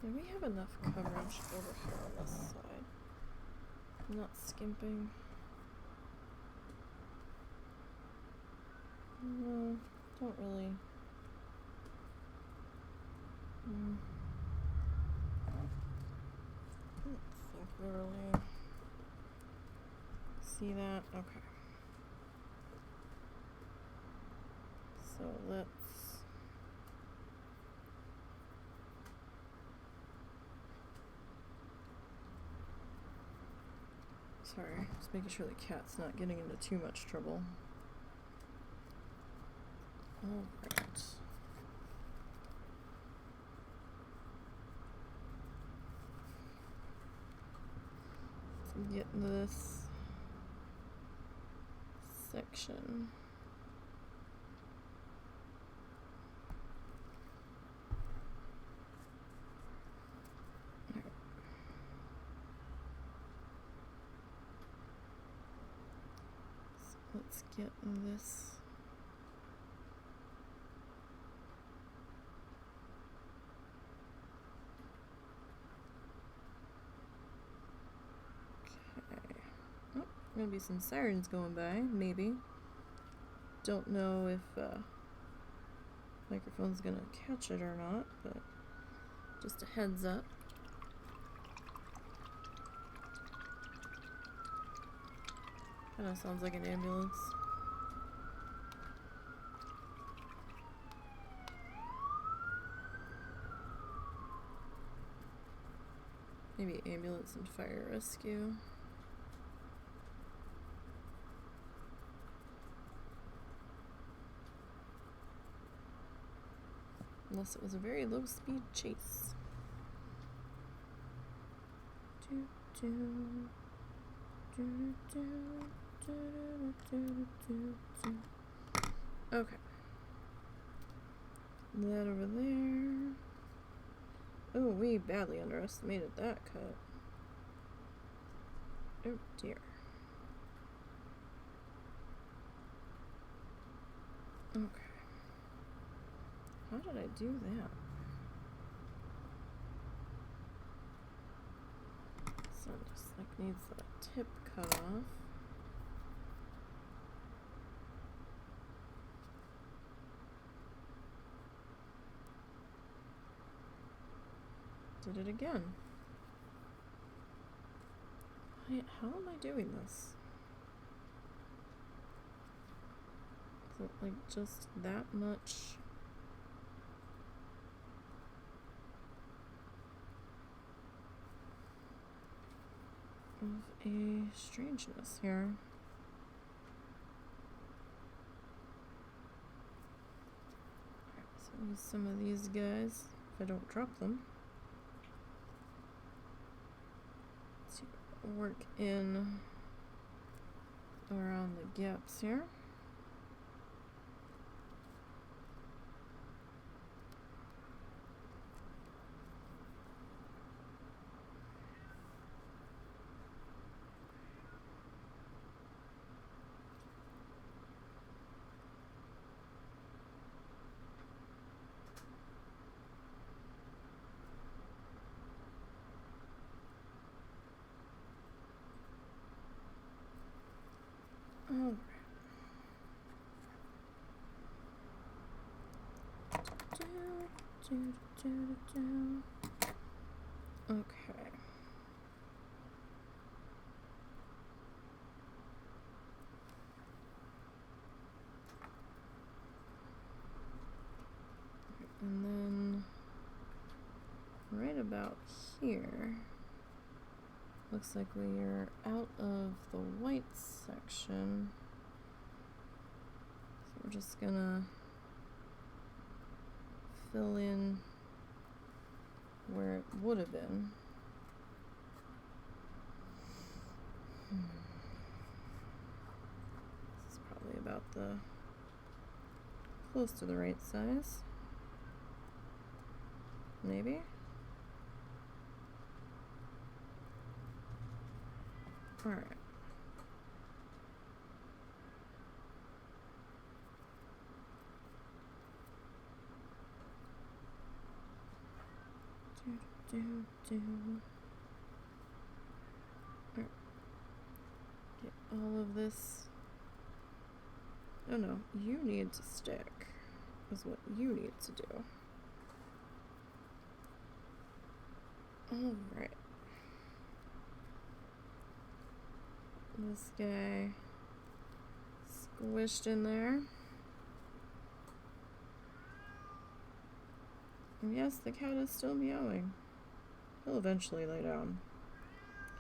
Do we have enough coverage over here on this side? I'm not skimping. No, don't really. I don't think we really see that. Okay. So let's. Sorry, just making sure the cat's not getting into too much trouble. Alright. Let's get into this section. Let's get this. Okay. Oh, gonna be some sirens going by, maybe. Don't know if microphone's gonna catch it or not, but just a heads up. Kinda sounds like an ambulance. Maybe ambulance and fire rescue. Unless it was a very low speed chase. Okay. That over there. Oh, we badly underestimated that cut. Oh dear. Okay. How did I do that? So it just like needs the tip cut off. Did it again. How am I doing this? Is it like just that much? Of a strangeness here. Alright, so I'll use some of these guys if I don't drop them. Work in around the gaps here. Alright. Okay. And then right about here, looks like we are out of the white section. So we're just gonna fill in where it would have been. This is probably about about the close to the right size. Maybe. All right. Right. Get all of this. Oh no, you need to stick, is what you need to do. Alright. This guy squished in there. And yes, the cat is still meowing. He'll eventually lay down.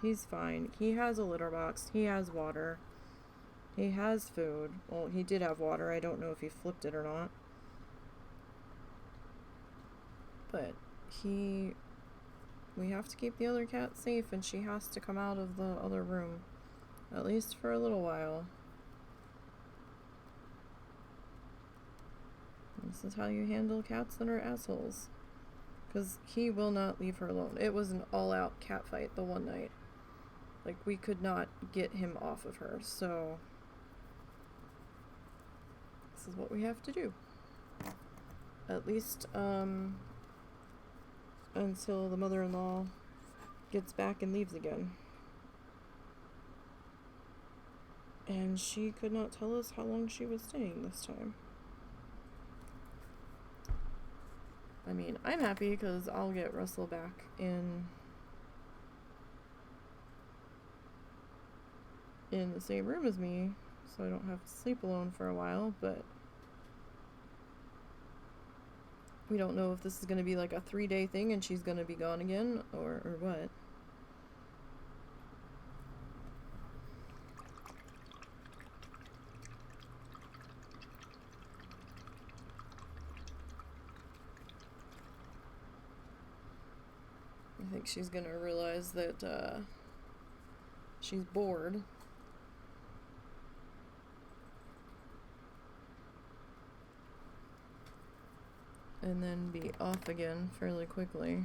He's fine. He has a litter box. He has water. He has food. Well, he did have water. I don't know if he flipped it or not. But we have to keep the other cat safe, and she has to come out of the other room. At least for a little while. This is how you handle cats that are assholes. Because he will not leave her alone. It was an all-out cat fight the one night. Like, we could not get him off of her, so this is what we have to do. At least, until the mother-in-law gets back and leaves again. And she could not tell us how long she was staying this time. I mean, I'm happy because I'll get Russell back in the same room as me, so I don't have to sleep alone for a while, but we don't know if this is going to be like a 3-day thing and she's going to be gone again, or what. I think she's going to realize that she's bored. And then be off again fairly quickly.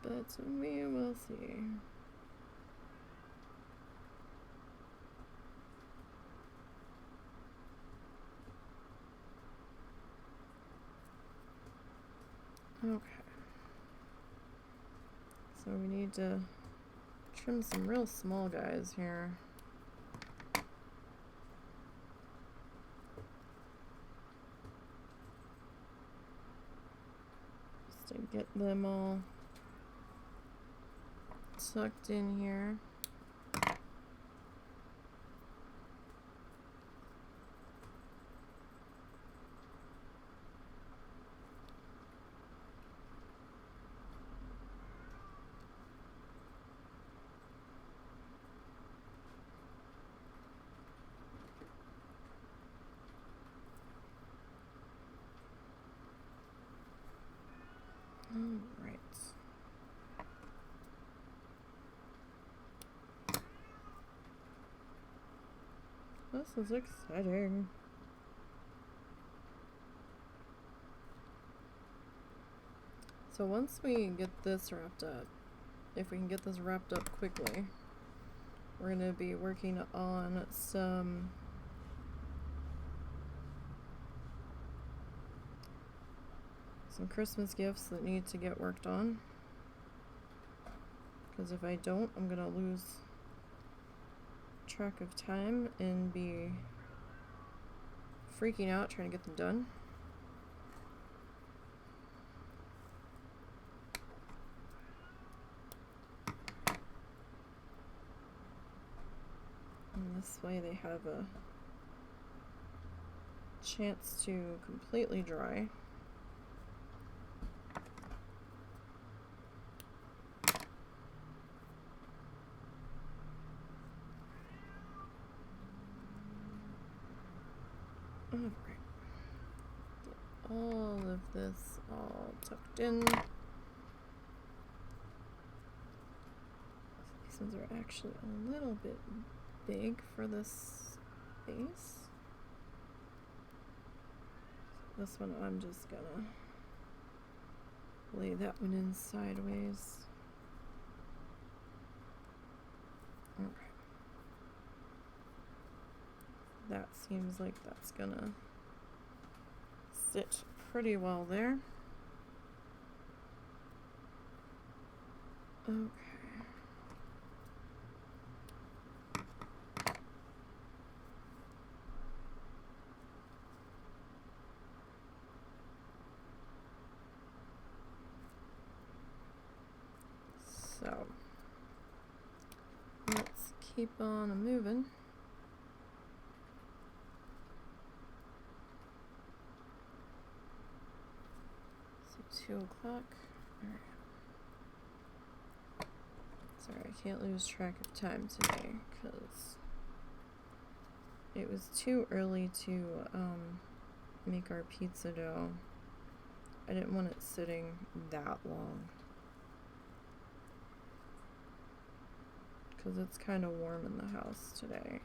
But we will see. Okay. So we need to trim some real small guys here. Just to get them all tucked in here. Alright. This is exciting. So once we get this wrapped up, if we can get this wrapped up quickly, we're going to be working on some Christmas gifts that need to get worked on. Because if I don't, I'm going to lose track of time and be freaking out trying to get them done. And this way they have a chance to completely dry. Alright. Get all of this all tucked in. These ones are actually a little bit big for this space. This one I'm just gonna lay that one in sideways. Okay. That seems like that's gonna sit pretty well there. Okay. So let's keep on moving. So 2 o'clock. All right. Sorry, I can't lose track of time today because it was too early to make our pizza dough. I didn't want it sitting that long because it's kind of warm in the house today.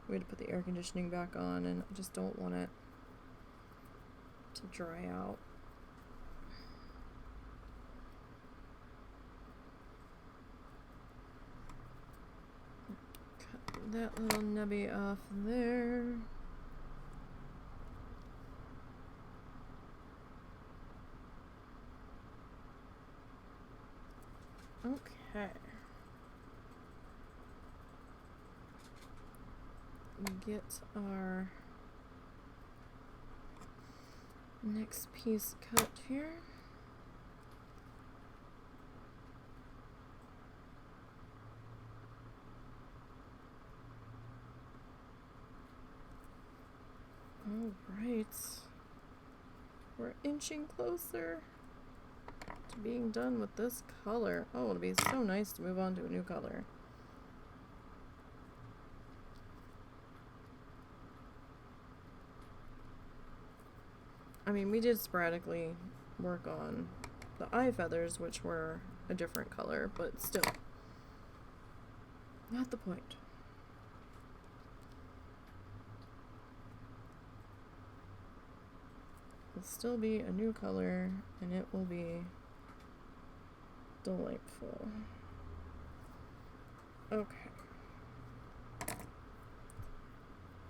We had to put the air conditioning back on and I just don't want it to dry out. Cut that little nubby off there. Okay. Get our next piece cut here. All right. We're inching closer to being done with this color. Oh, it'll be so nice to move on to a new color. I mean, we did sporadically work on the eye feathers, which were a different color, but still, not the point. It'll still be a new color, and it will be delightful. Okay.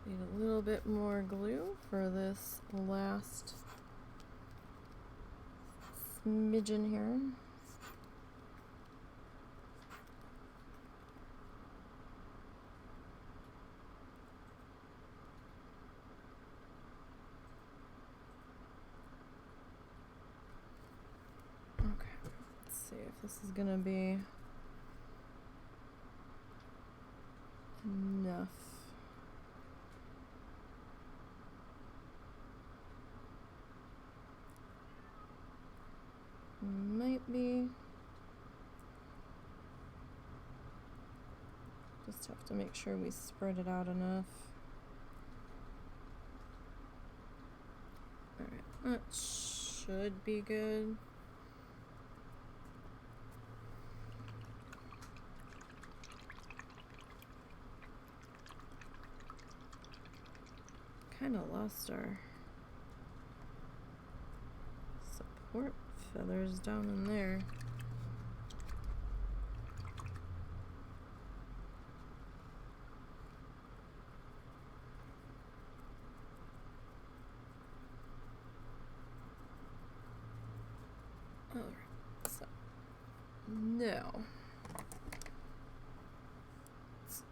Need a little bit more glue for this last smidgen here. Okay, let's see if this is gonna be enough. Might be. Just have to make sure we spread it out enough. Alright, that should be good. Kinda lost our support feathers down in there. Alright, so now let's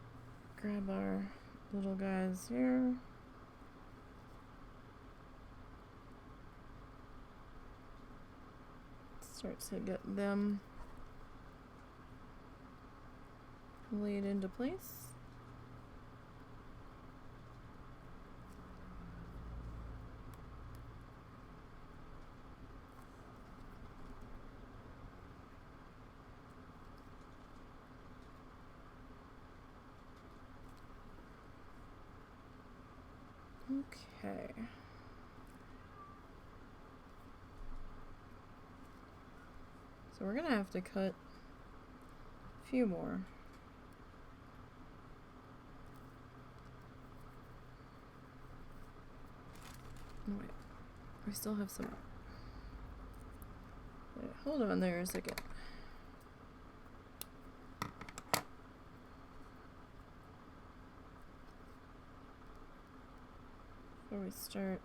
grab our little guys here. Start to get them laid into place. Okay. So we're gonna have to cut a few more. Oh, wait, we still have some. Wait, hold on there a second. Before we start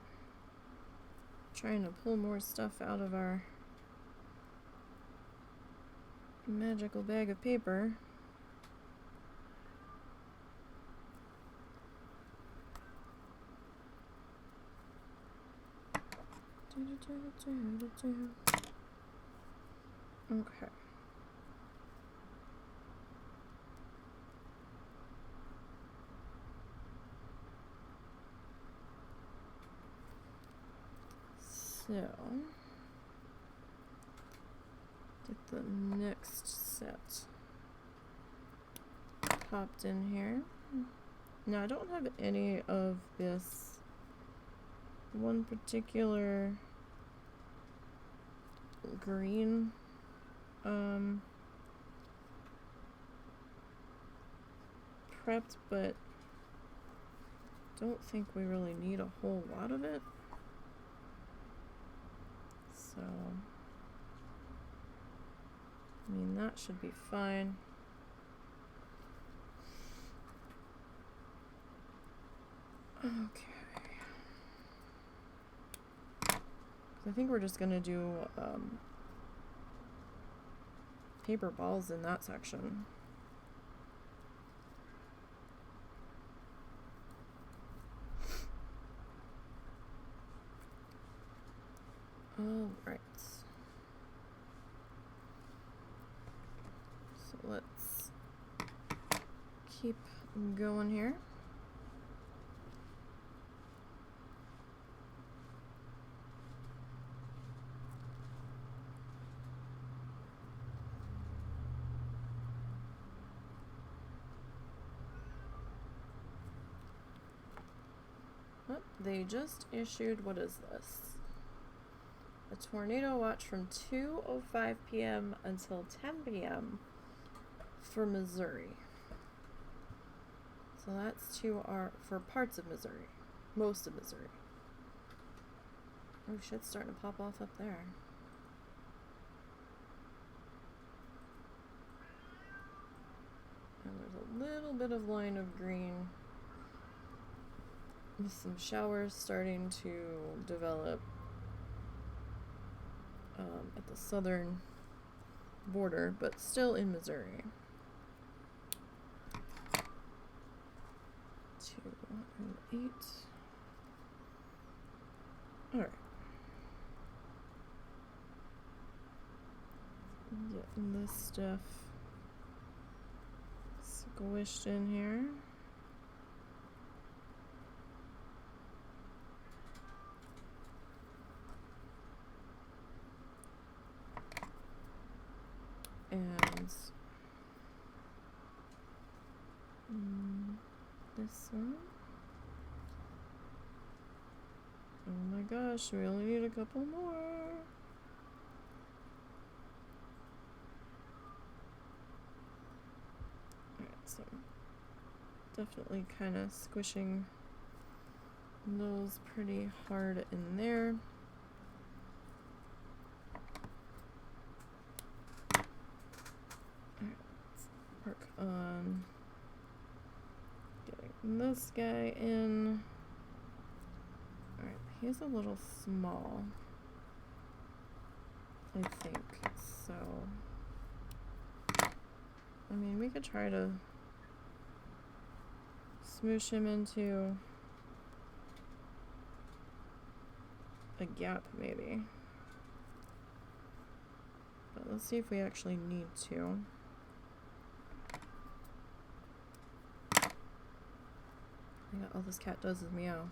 trying to pull more stuff out of our magical bag of paper. Okay. So, get the next set popped in here. Now I don't have any of this one particular green prepped, but don't think we really need a whole lot of it. So, I mean, that should be fine. Okay. I think we're just gonna do paper balls in that section. All right. So let's keep going here. Oh, they just issued, what is this? A tornado watch from 2:05 p.m. until 10 p.m. for Missouri. So that's for parts of Missouri. Most of Missouri. Oh, shit's starting to pop off up there. And there's a little bit of line of green. With some showers starting to develop at the southern border, but still in Missouri. 208. All right. Getting this stuff squished in here. And this one. Oh my gosh, we only need a couple more. Alright, so definitely kind of squishing those pretty hard in there. Work on getting this guy in. Alright, he's a little small, I think, so I mean, we could try to smoosh him into a gap, maybe. But let's see if we actually need to. Yeah, all this cat does is meow.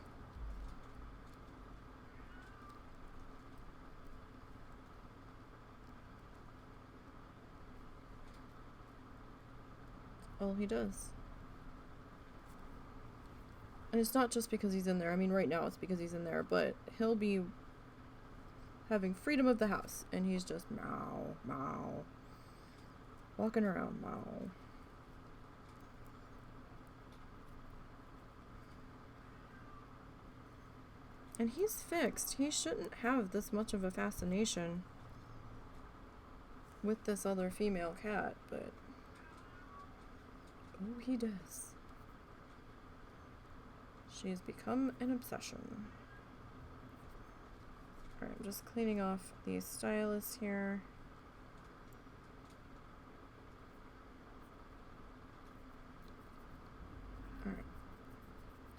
All he does. And it's not just because he's in there. I mean, right now it's because he's in there, but he'll be having freedom of the house, and he's just meow, meow, walking around, meow. And he's fixed. He shouldn't have this much of a fascination with this other female cat, but oh, he does. She has become an obsession. Alright, I'm just cleaning off the Stylus here.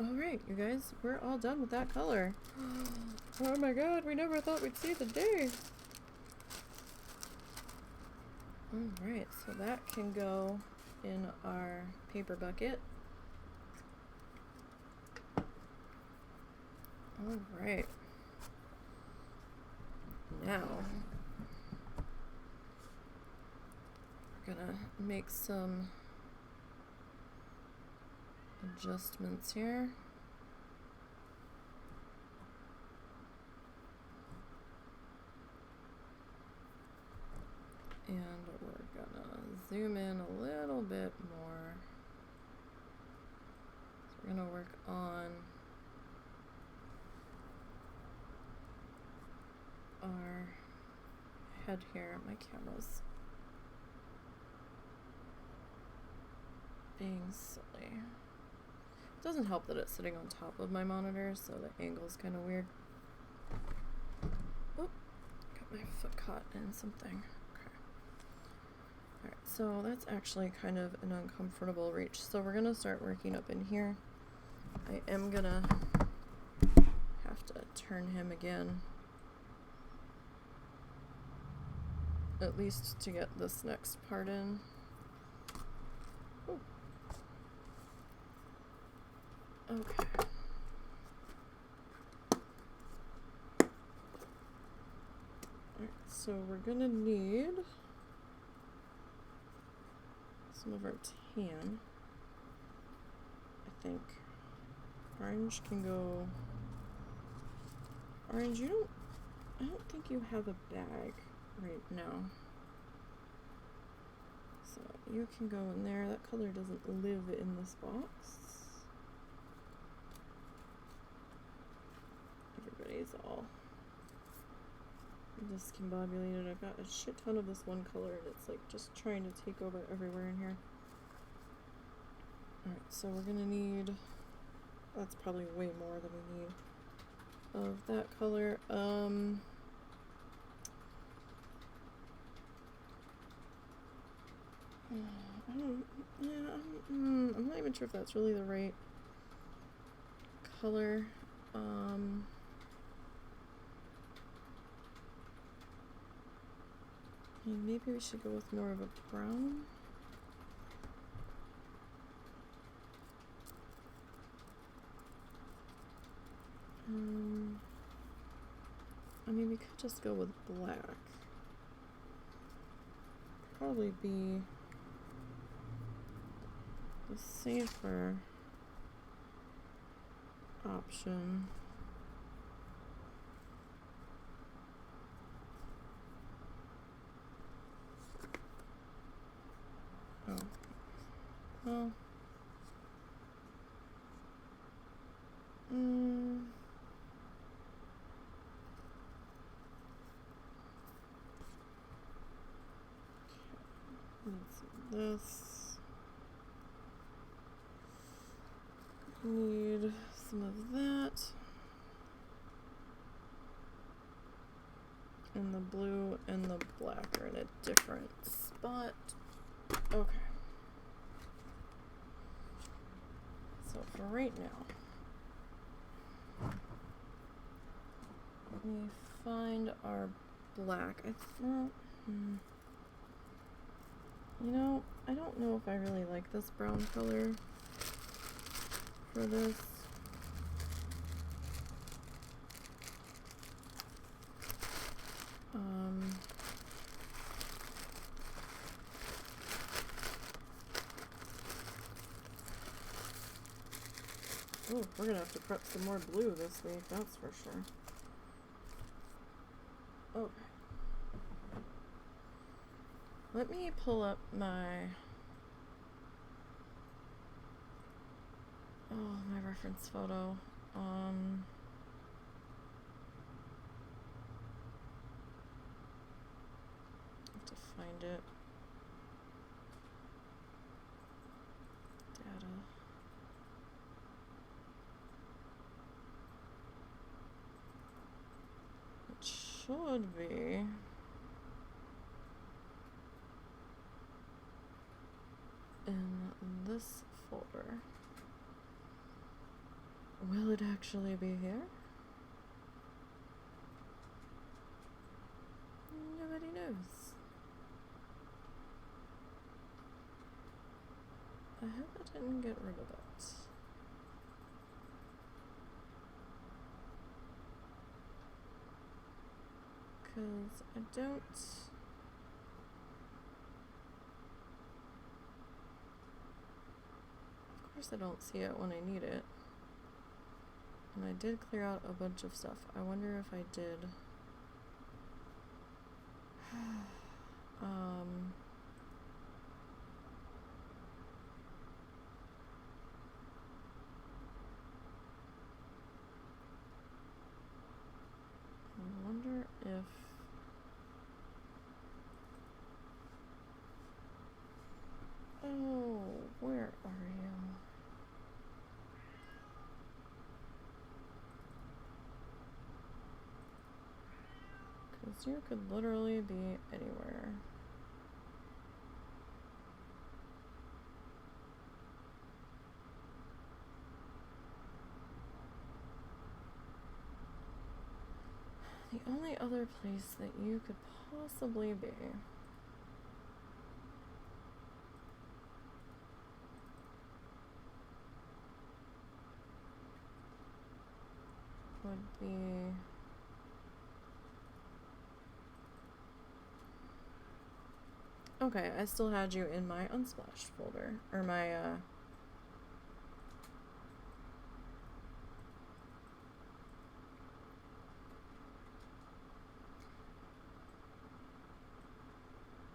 Alright, you guys, we're all done with that color. Oh my god, we never thought we'd see the day. Alright, so that can go in our paper bucket. Alright. Now, we're gonna make some adjustments here. And we're gonna zoom in a little bit more. So we're gonna work on our head here. My camera's being silly. It doesn't help that it's sitting on top of my monitor, so the angle's kind of weird. Oh, got my foot caught in something. Okay. Alright, so that's actually kind of an uncomfortable reach. So we're gonna start working up in here. I am gonna have to turn him again, at least to get this next part in. Ooh. Okay. Alright, so we're gonna need some of our tan. I think orange can go. Orange, I don't think you have a bag right now. So you can go in there. That color doesn't live in this box. Everybody's all discombobulated. I've got a shit ton of this one color and it's like just trying to take over everywhere in here. Alright, so we're gonna need, that's probably way more than we need of that color. I'm not even sure if that's really the right color. Maybe we should go with more of a brown. I mean, we could just go with black. Probably be the safer option. Oh. Well. This. Need some of that. And the blue and the black are in a different spot. Okay. So for right now, let me find our black. You know, I don't know if I really like this brown color for this. Oh, we're gonna have to prep some more blue this week, that's for sure. Let me pull up my my reference photo. Have to find it. Data. It should be. In this folder. Will it actually be here? Nobody knows. I hope I didn't get rid of it. Because I don't... Of course I don't see it when I need it. And I did clear out a bunch of stuff. I wonder if I did. I wonder if... Oh, where are you? Because you could literally be anywhere. The only other place that you could possibly be would be okay, I still had you in my Unsplash folder, or my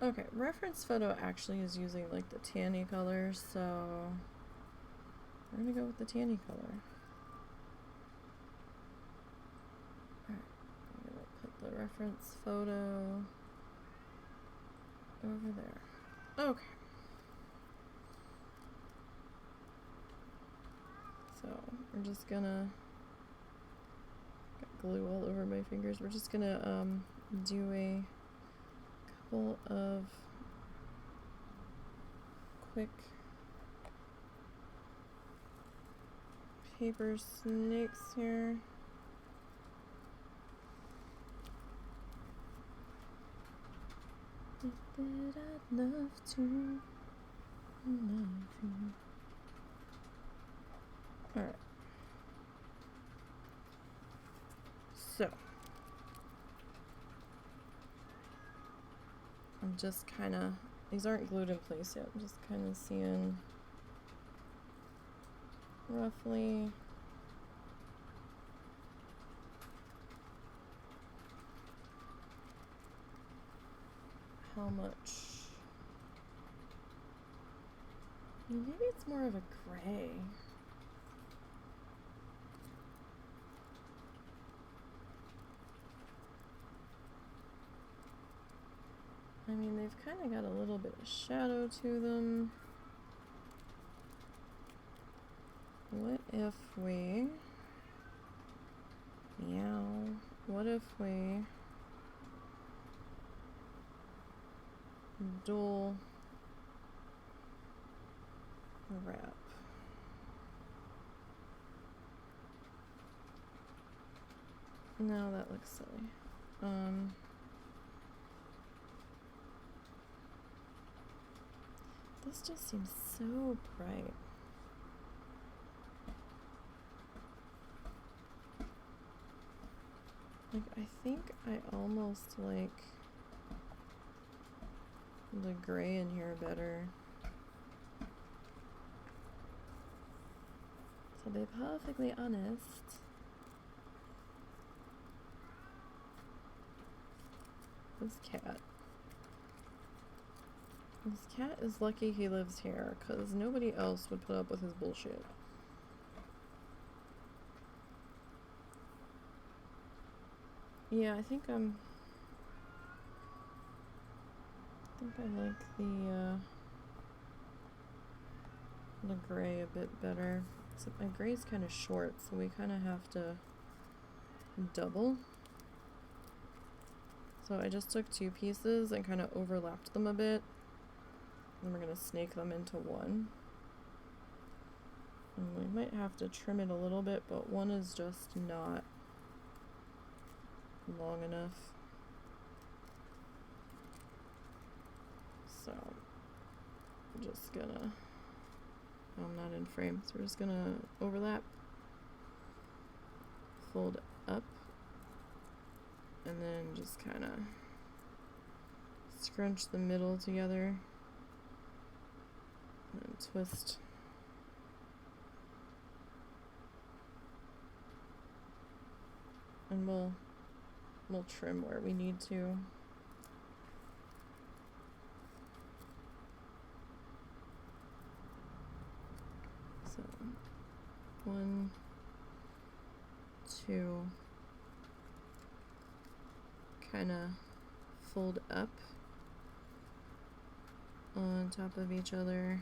okay, reference photo actually is using like the tanny color, so we're gonna go with the tanny color. Alright, I'm gonna put the reference photo over there. Okay. So we're just gonna got glue all over my fingers. We're just gonna do a couple of quick paper snakes here. That I'd love to love you. Alright. So I'm just kinda, these aren't glued in place yet. I'm just kinda seeing roughly how much. Maybe it's more of a gray. I mean, they've kind of got a little bit of shadow to them. What if we... Meow. What if we... dual wrap. No, that looks silly. This just seems so bright. Like, I think I almost like the gray in here better. To be perfectly honest, this cat This cat is lucky he lives here, because nobody else would put up with his bullshit. Yeah, I think I like the gray a bit better. Except my gray's kind of short, so we kind of have to double. So I just took 2 pieces and kind of overlapped them a bit. And we're going to snake them into one. And we might have to trim it a little bit, but one is just not long enough. So I'm just gonna, I'm not in frame, so we're just gonna overlap, fold up, and then just kind of scrunch the middle together and twist. And we'll trim where we need to. So 1, 2, kind of fold up on top of each other.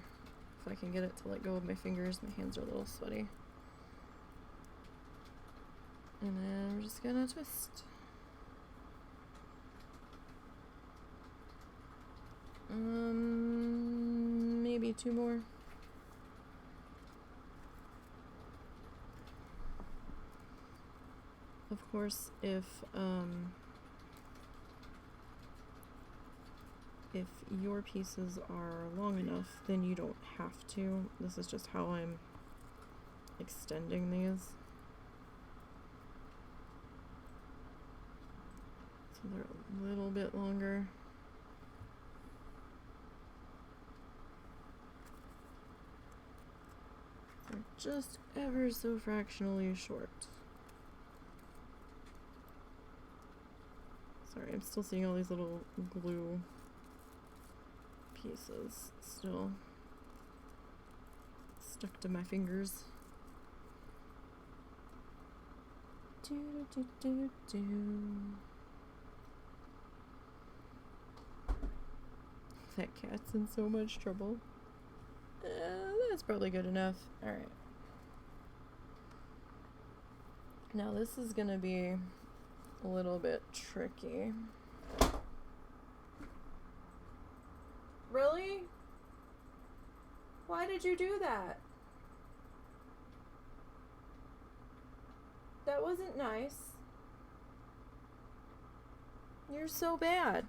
If I can get it to let go of my fingers, my hands are a little sweaty. And then we're just gonna twist. Maybe 2 more. Of course, if your pieces are long enough, then you don't have to. This is just how I'm extending these. So they're a little bit longer. They're just ever so fractionally short. Sorry, I'm still seeing all these little glue pieces still stuck to my fingers. That cat's in so much trouble. That's probably good enough. Alright. Now this is gonna be a little bit tricky. Really? Why did you do that? That wasn't nice. You're so bad.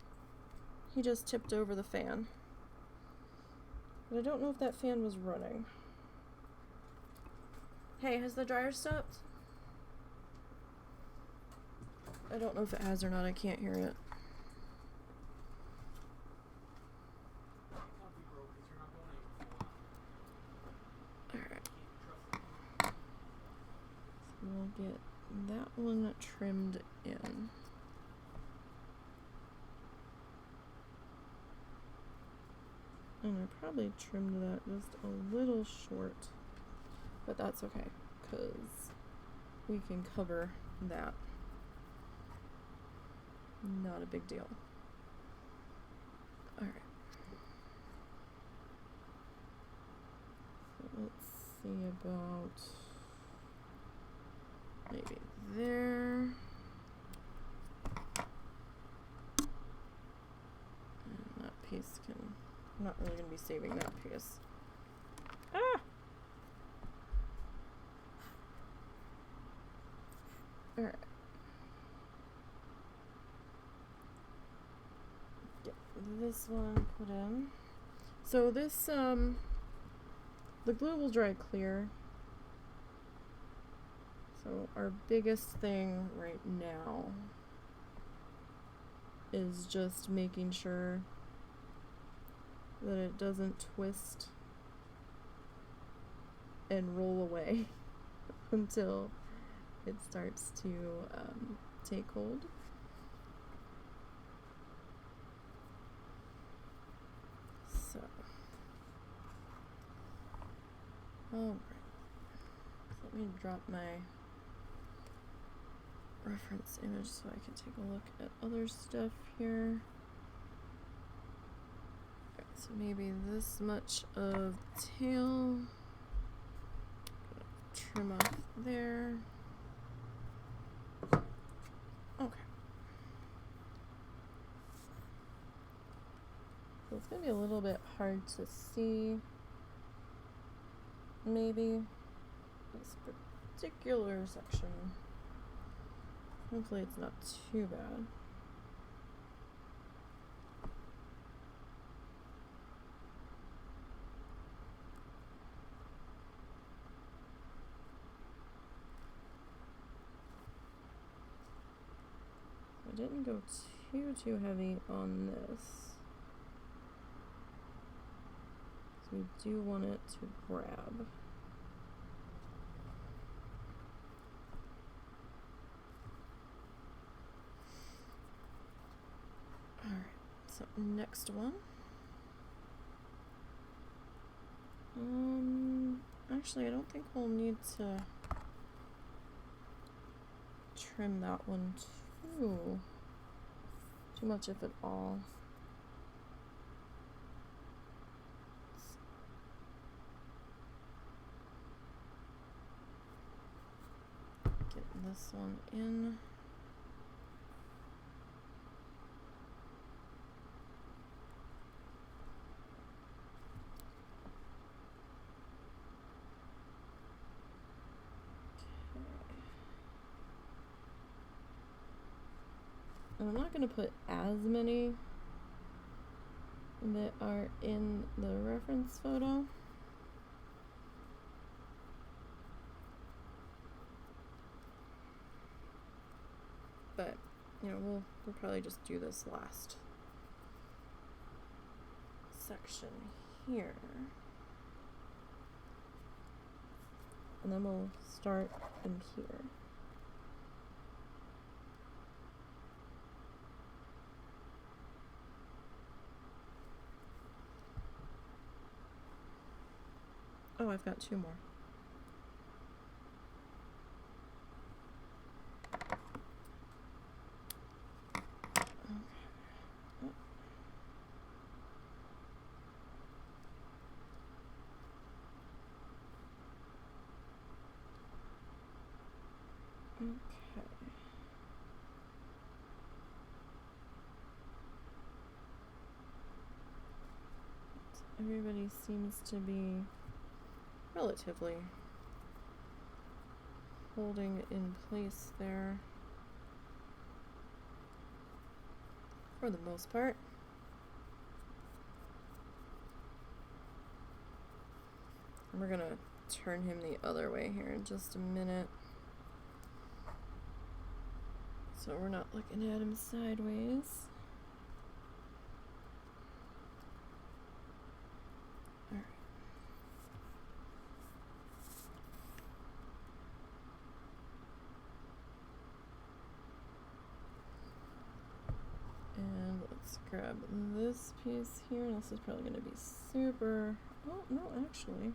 He just tipped over the fan. But I don't know if that fan was running. Hey, has the dryer stopped? I don't know if it has or not. I can't hear it. Alright. So we'll get that one trimmed in. And I probably trimmed that just a little short. But that's okay, because we can cover that. Not a big deal. Alright. So let's see about maybe there. And that piece can, I'm not really going to be saving that piece. Ah! Alright. Get this one put in. So this, the glue will dry clear. So our biggest thing right now is just making sure that it doesn't twist and roll away until it starts to take hold. Alright. So let me drop my reference image so I can take a look at other stuff here. Okay, so maybe this much of tail. Trim off there. Okay. So it's gonna be a little bit hard to see. Maybe this particular section. Hopefully it's not too bad. I didn't go too heavy on this. So we do want it to grab. Alright, so next one. Actually I don't think we'll need to trim that one too much, if at all. Get this one in. And I'm not going to put as many that are in the reference photo. But, you know, we'll probably just do this last section here. And then we'll start in here. Oh, I've got two more. Okay. Everybody seems to be relatively holding in place there for the most part. And we're gonna turn him the other way here in just a minute, so we're not looking at him sideways. Alright. And let's grab this piece here. This is probably going to be super... Oh, no, actually.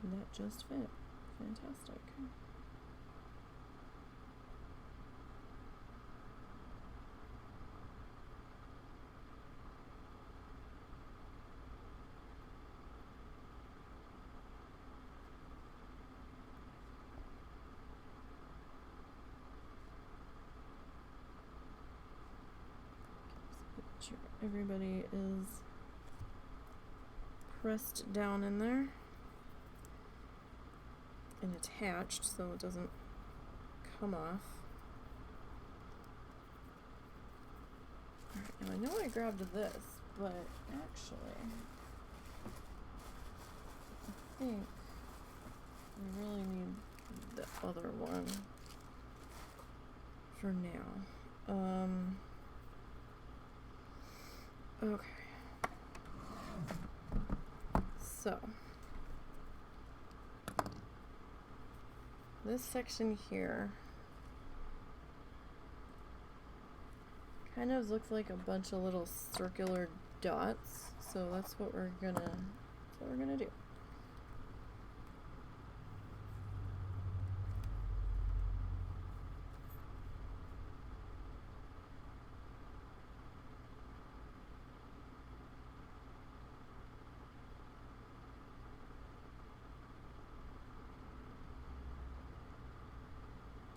That just fit. Fantastic. Make sure everybody is pressed down in there and attached so it doesn't come off. Alright, now I know I grabbed this, but actually I think we really need the other one for now. Okay. So this section here kind of looks like a bunch of little circular dots, so that's what we're gonna That's what we're gonna do.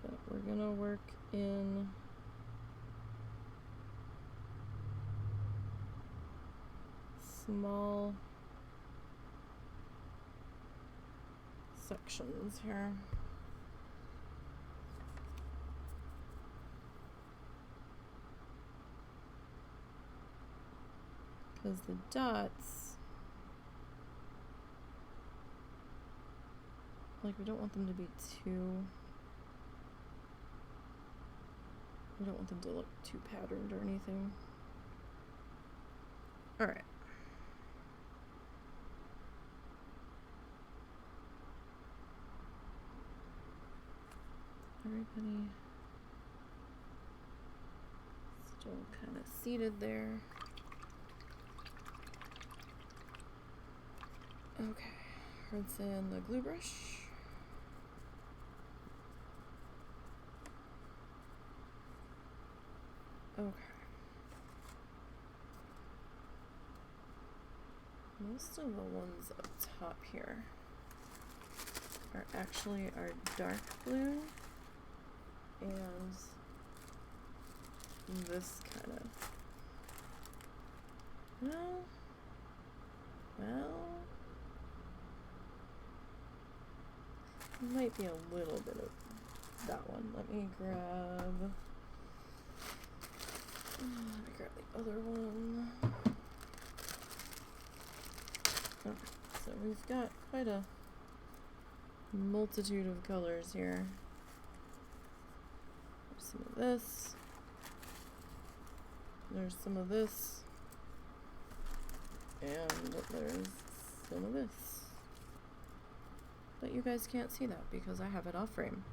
But we're gonna work in small sections here. Because the dots, like, we don't want them to be too, we don't want them to look too patterned or anything. All right. Everybody still kind of seated there. Okay, rinse in the glue brush. Okay. Most of the ones up top here are actually our dark blue and this kind of, well, might be a little bit of that one. Let me grab the other one. Okay, so we've got quite a multitude of colors here. There's some of this. There's some of this. And there's some of this. But you guys can't see that because I have it off frame.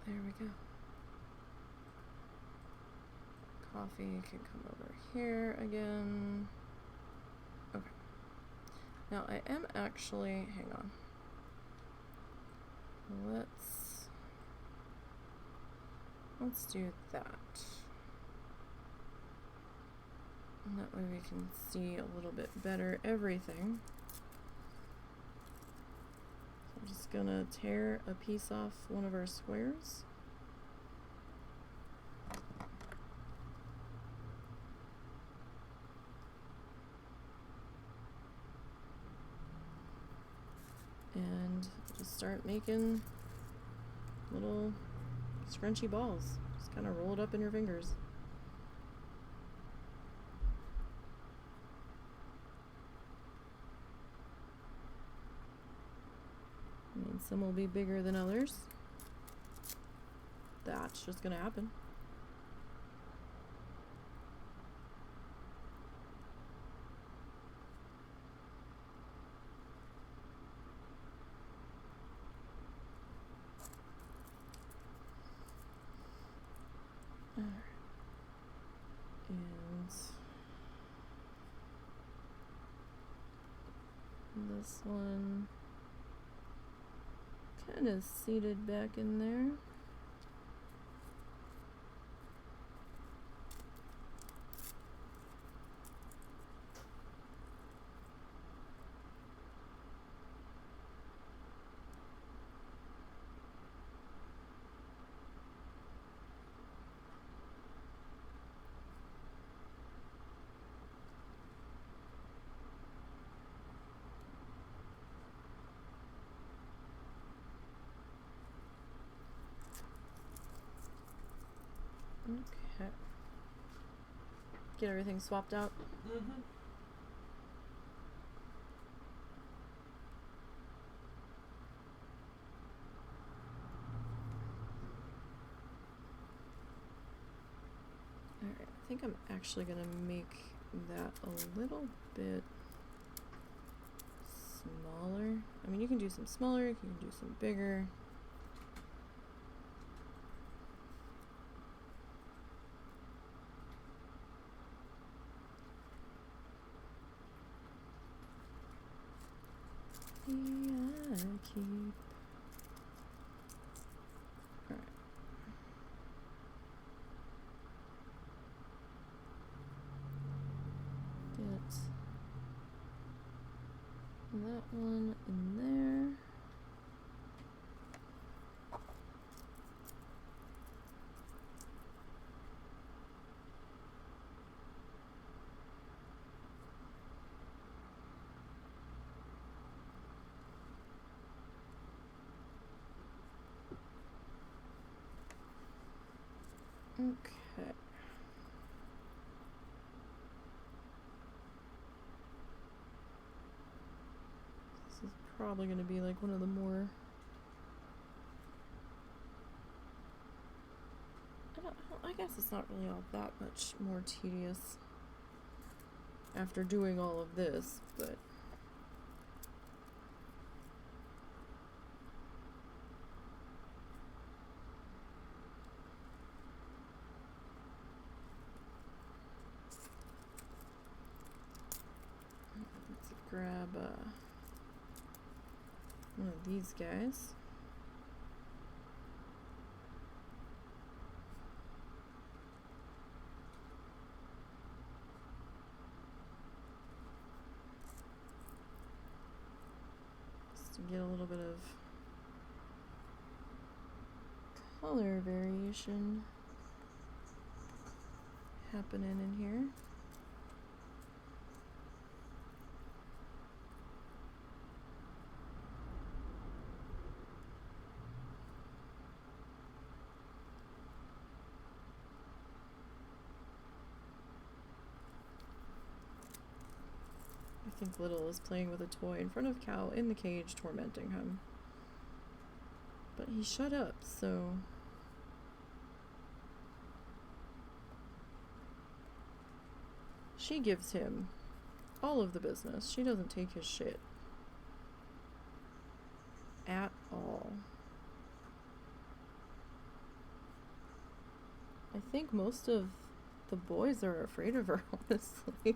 There we go. Coffee can come over here again. Okay. Now I am actually, hang on. Let's do that. And that way we can see a little bit better everything. So I'm just gonna tear a piece off one of our squares. And just start making little scrunchy balls. Just kind of roll it up in your fingers. I mean, some will be bigger than others. That's just gonna happen. And this one kind of seated back in there. Okay. Get everything swapped out. Mm-hmm. Alright, I think I'm actually gonna make that a little bit smaller. I mean, you can do some smaller, you can do some bigger. that one in there. Okay. This is probably going to be like one of the more... I guess it's not really all that much more tedious after doing all of this, but... Let's grab one of these guys. Just to get a little bit of color variation happening in here. I think Little is playing with a toy in front of Cow in the cage, tormenting him. But he shut up, so... She gives him all of the business. She doesn't take his shit. At all. I think most of the boys are afraid of her, honestly.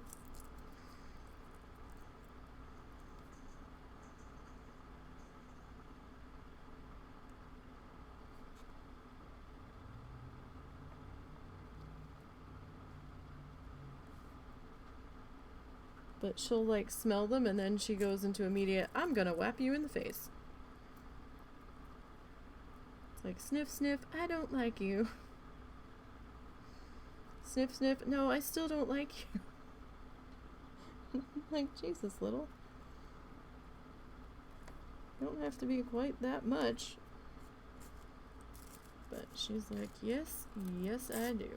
But she'll like smell them and then she goes into immediate, I'm gonna whap you in the face. It's like, sniff, sniff, I don't like you. Sniff, sniff, no, I still don't like you. Like, Jesus, Little. You don't have to be quite that much. But she's like, yes, yes I do.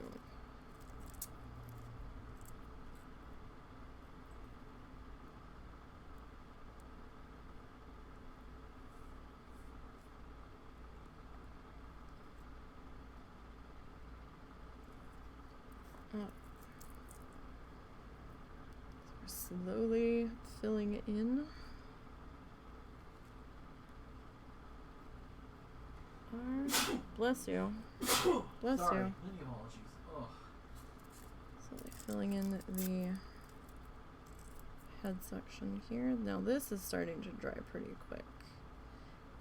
So we're slowly filling it in. Bless you. Bless Sorry. you. Many apologies. Ugh. Slowly filling in the head section here. Now this is starting to dry pretty quick.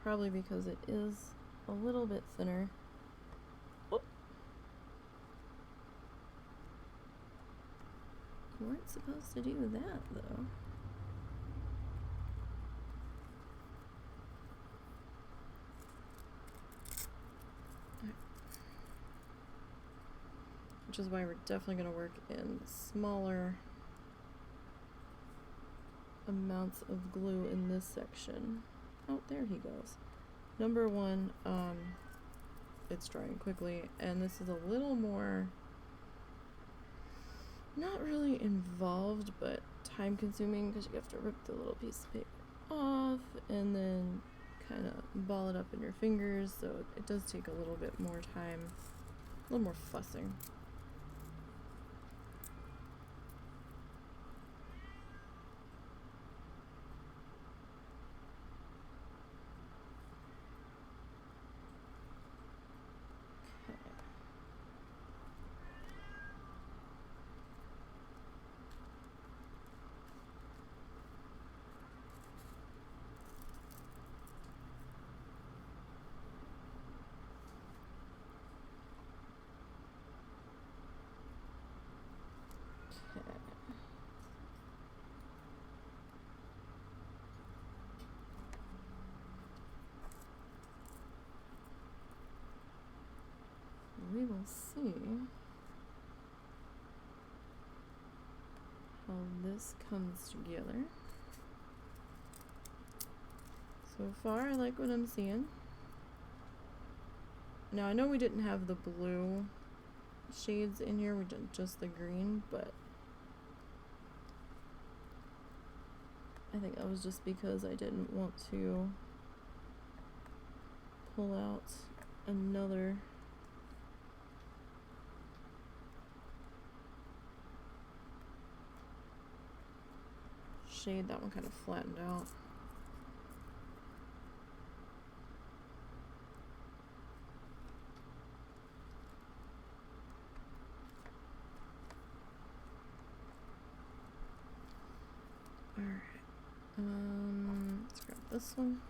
Probably because it is a little bit thinner. Whoop. You weren't supposed to do that, though. Which is why we're definitely going to work in smaller amounts of glue in this section. Oh, there he goes. Number one, it's drying quickly, and this is a little more, not really involved, but time consuming, because you have to rip the little piece of paper off, and then kind of ball it up in your fingers, so it does take a little bit more time, a little more fussing. see how this comes together. So far, I like what I'm seeing. Now, I know we didn't have the blue shades in here, we did just the green, but I think that was just because I didn't want to pull out another shade. That one kind of flattened out. Alright, let's grab this one.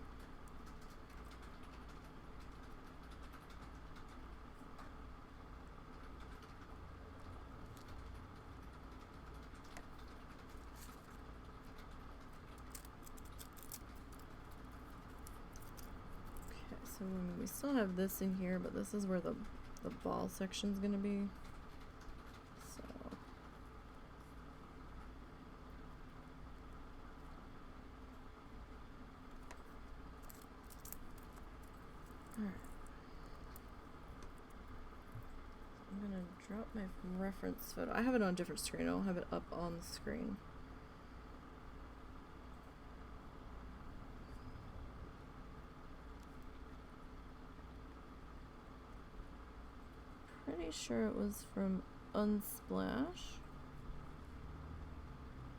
So we still have this in here, but this is where the ball section's gonna be. So alright. I'm gonna drop my reference photo. I have it on a different screen. I'll have it up on the screen. Pretty sure it was from Unsplash.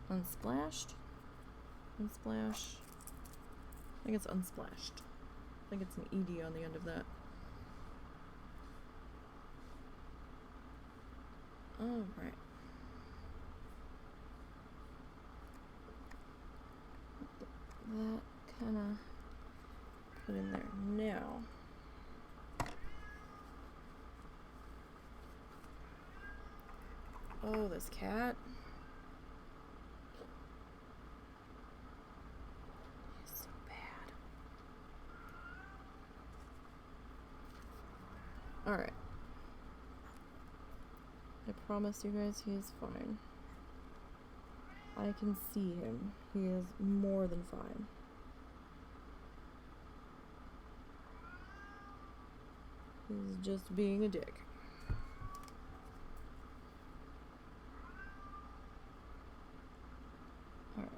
Unsplashed? Unsplash? I think it's Unsplashed. I think it's an ED on the end of that. Alright. That kind of put in there. Now, oh, this cat. He's so bad. Alright. I promise you guys he is fine. I can see him. He is more than fine. He's just being a dick. Alright.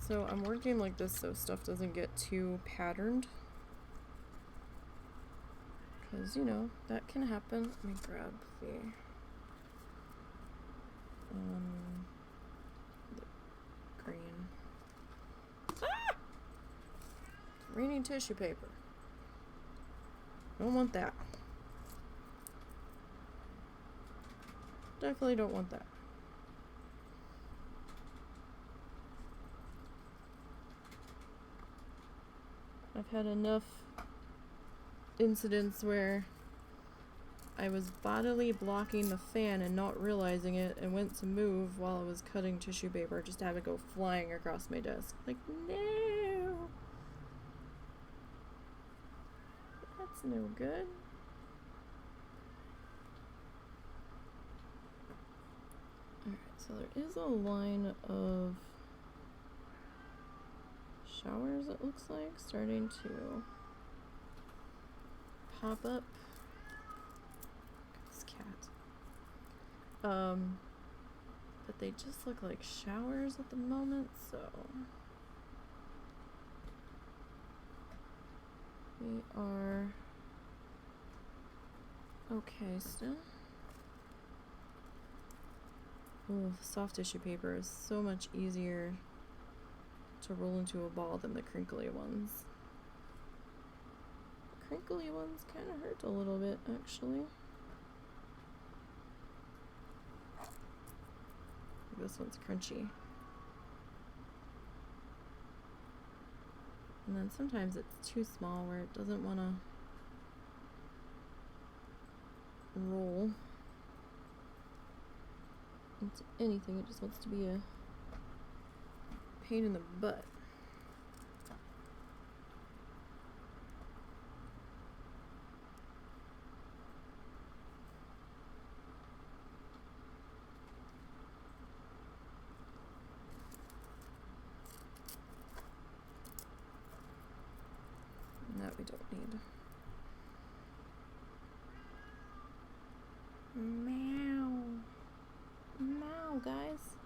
So I'm working like this so stuff doesn't get too patterned. Because, you know, that can happen. Let me grab the green. Ah! It's raining tissue paper. Don't want that. Definitely don't want that. I've had enough incidents where I was bodily blocking the fan and not realizing it and went to move while I was cutting tissue paper just to have it go flying across my desk. Like, no! That's no good. Alright, so there is a line of showers, it looks like, starting to pop up. This cat. But they just look like showers at the moment, so we are okay still. Ooh, soft tissue paper is so much easier to roll into a ball than the crinkly ones. The crinkly ones kind of hurt a little bit, actually. This one's crunchy. And then sometimes it's too small where it doesn't want to roll. into anything. It just wants to be a pain in the butt. That we don't need. Meow. Meow, guys.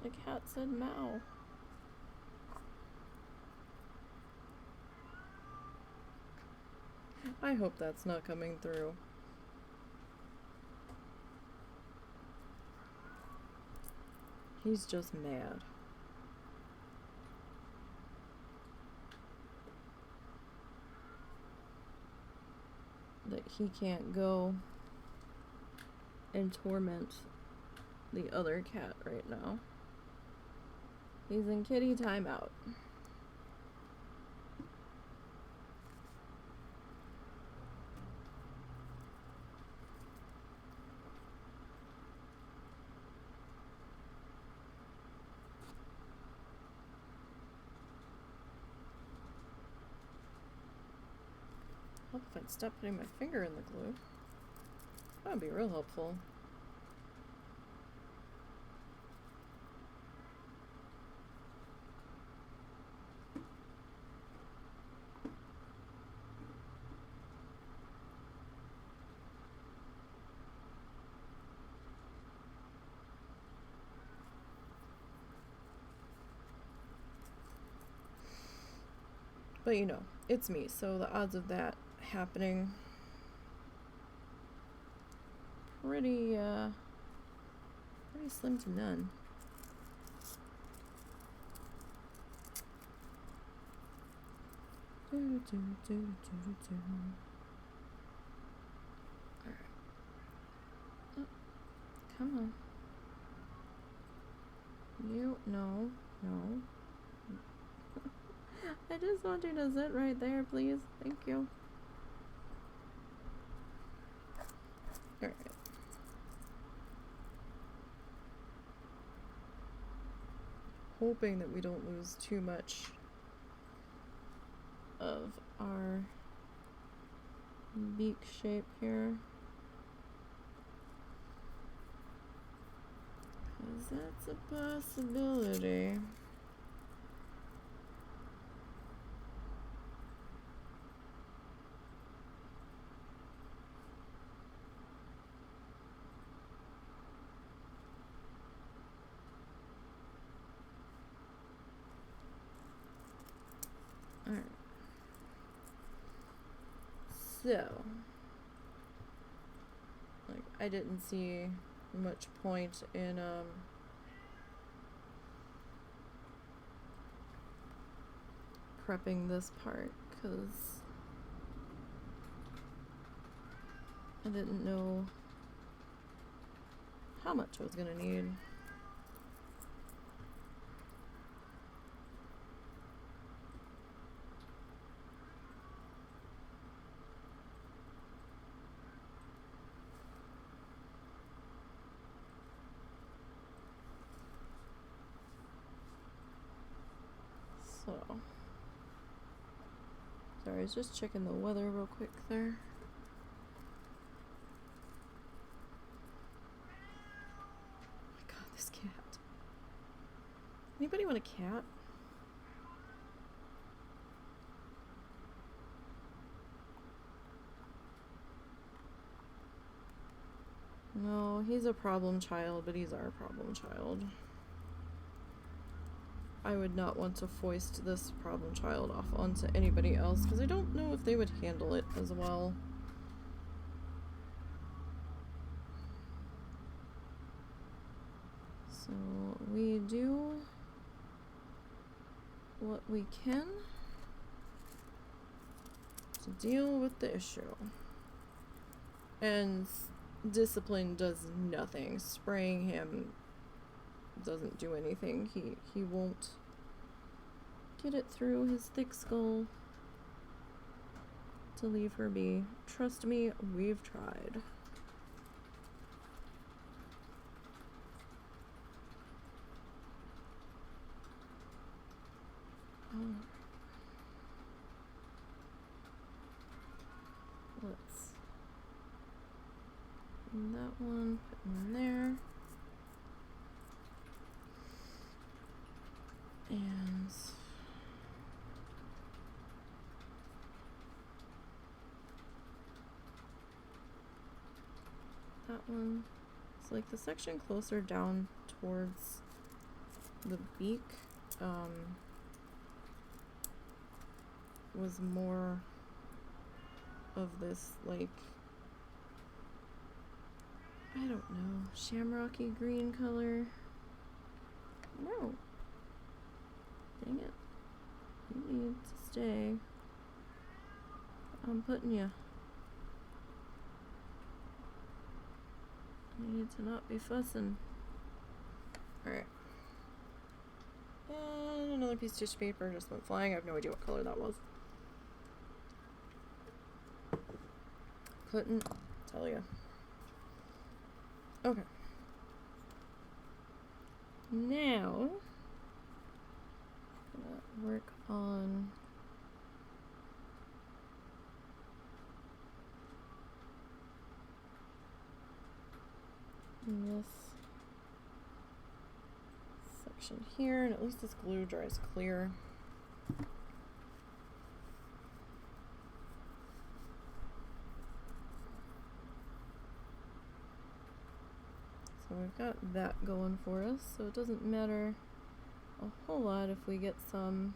The cat said meow. I hope that's not coming through. He's just mad. That he can't go and torment the other cat right now. He's in kitty timeout. Help if I'd stop putting my finger in the glue. That would be real helpful. But you know, it's me, so the odds of that happening pretty slim to none. Alright. Oh, come on. No. I just want you to sit right there, please. Thank you. Alright. Hoping that we don't lose too much of our beak shape here. 'Cause that's a possibility. Alright. So, like, I didn't see much point in, prepping this part, because I didn't know how much I was gonna need. So, sorry, I was just checking the weather real quick there. Oh my god, this cat. Anybody want a cat? No, he's a problem child, but he's our problem child. I would not want to foist this problem child off onto anybody else, because I don't know if they would handle it as well. So we do what we can to deal with the issue. And discipline does nothing. Spraying him doesn't do anything. He won't get it through his thick skull to leave her be. Trust me, we've tried. Let's that one put in there. And that one. It's like the section closer down towards the beak was more of this, like, I don't know, shamrocky green color. No. Dang it. You need to stay. I'm putting you. You need to not be fussing. Alright. And another piece of tissue paper just went flying. I have no idea what color that was. Couldn't tell you. Okay. Now, I'm gonna work on this section here, and at least this glue dries clear. So we've got that going for us, so it doesn't matter a whole lot if we get some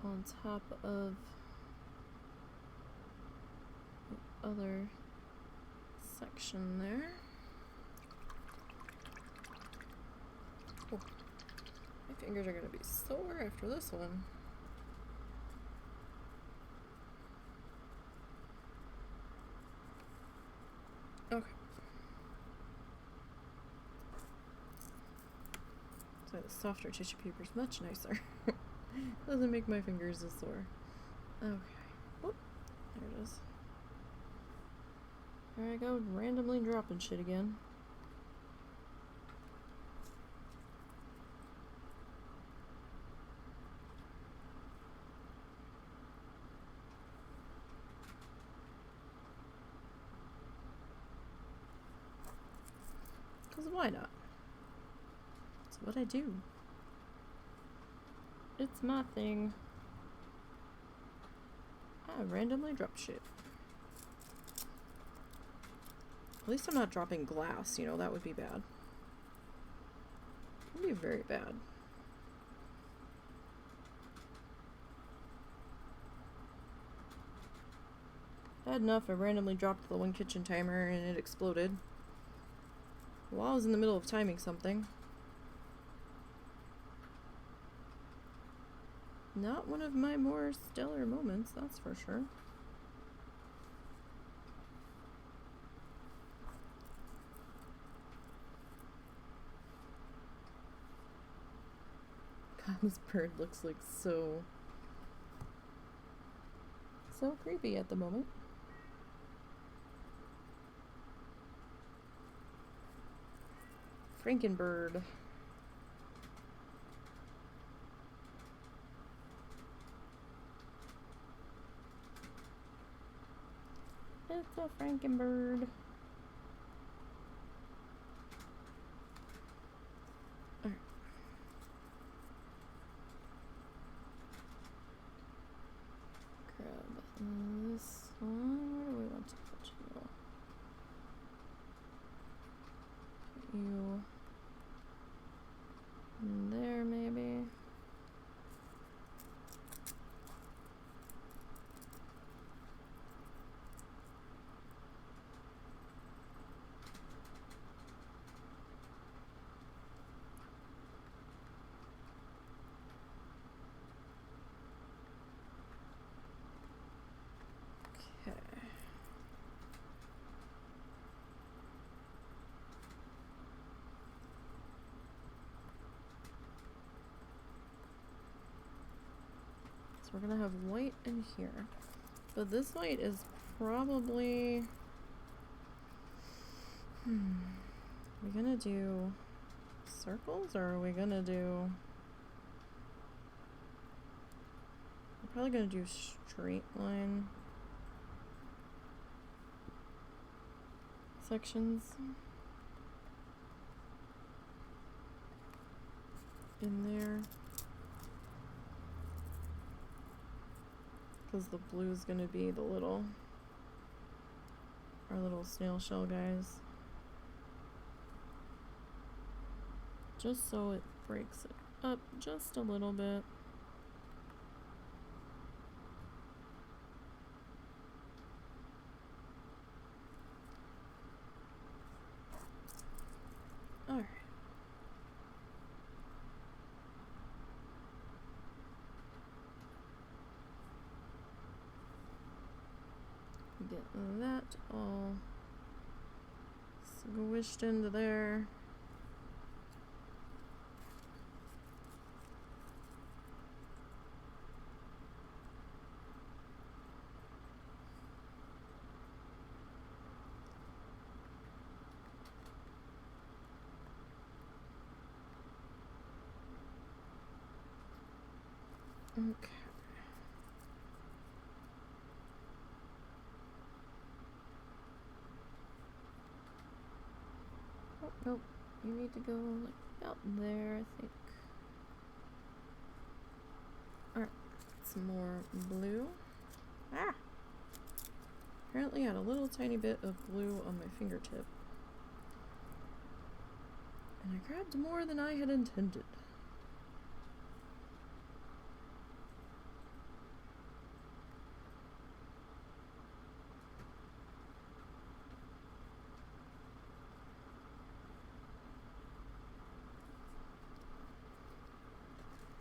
on top of the other section there. Oh, my fingers are gonna be sore after this one. Okay. So the softer tissue paper is much nicer. Doesn't make my fingers as sore. Okay. Whoop. There it is. There I go, randomly dropping shit again. Because why not? It's what I do. It's my thing. I randomly drop shit. At least I'm not dropping glass, you know, that would be bad. It would be very bad. Bad enough I randomly dropped the one kitchen timer and it exploded while I was in the middle of timing something. Not one of my more stellar moments, that's for sure. God, this bird looks like so creepy at the moment. Frankenbird. It's a Frankenbird. Alright. Grab this one. Where do we want to put you? Put you in there, maybe. So we're gonna have white in here, but this white is probably, we're gonna do circles, or are we gonna do... We're probably gonna do straight line sections in there. Because the blue is gonna be the little... our little snail shell guys. Just so it breaks it up just a little bit. Alright. Get that all squished into there. Okay. Oh, nope. You need to go like about there, I think. Alright, some more blue. Ah! Apparently I had a little tiny bit of glue on my fingertip. And I grabbed more than I had intended.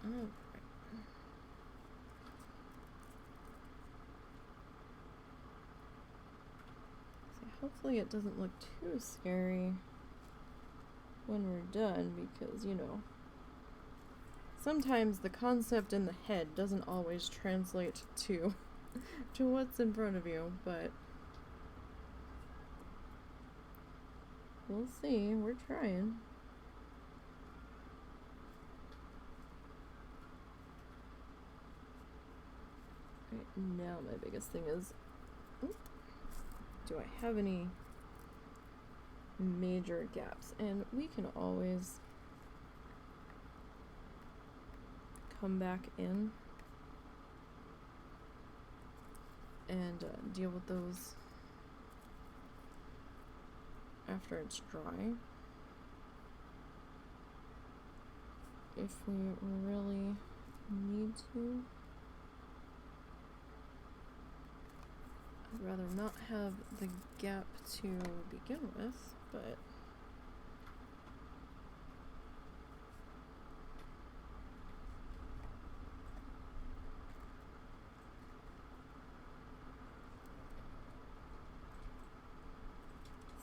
Alright. So hopefully it doesn't look too scary when we're done, because, you know, sometimes the concept in the head doesn't always translate to what's in front of you, but we'll see. We're trying. Right now my biggest thing is, do I have any major gaps? And we can always come back in and deal with those after it's dry, if we really need to. I'd rather not have the gap to begin with, but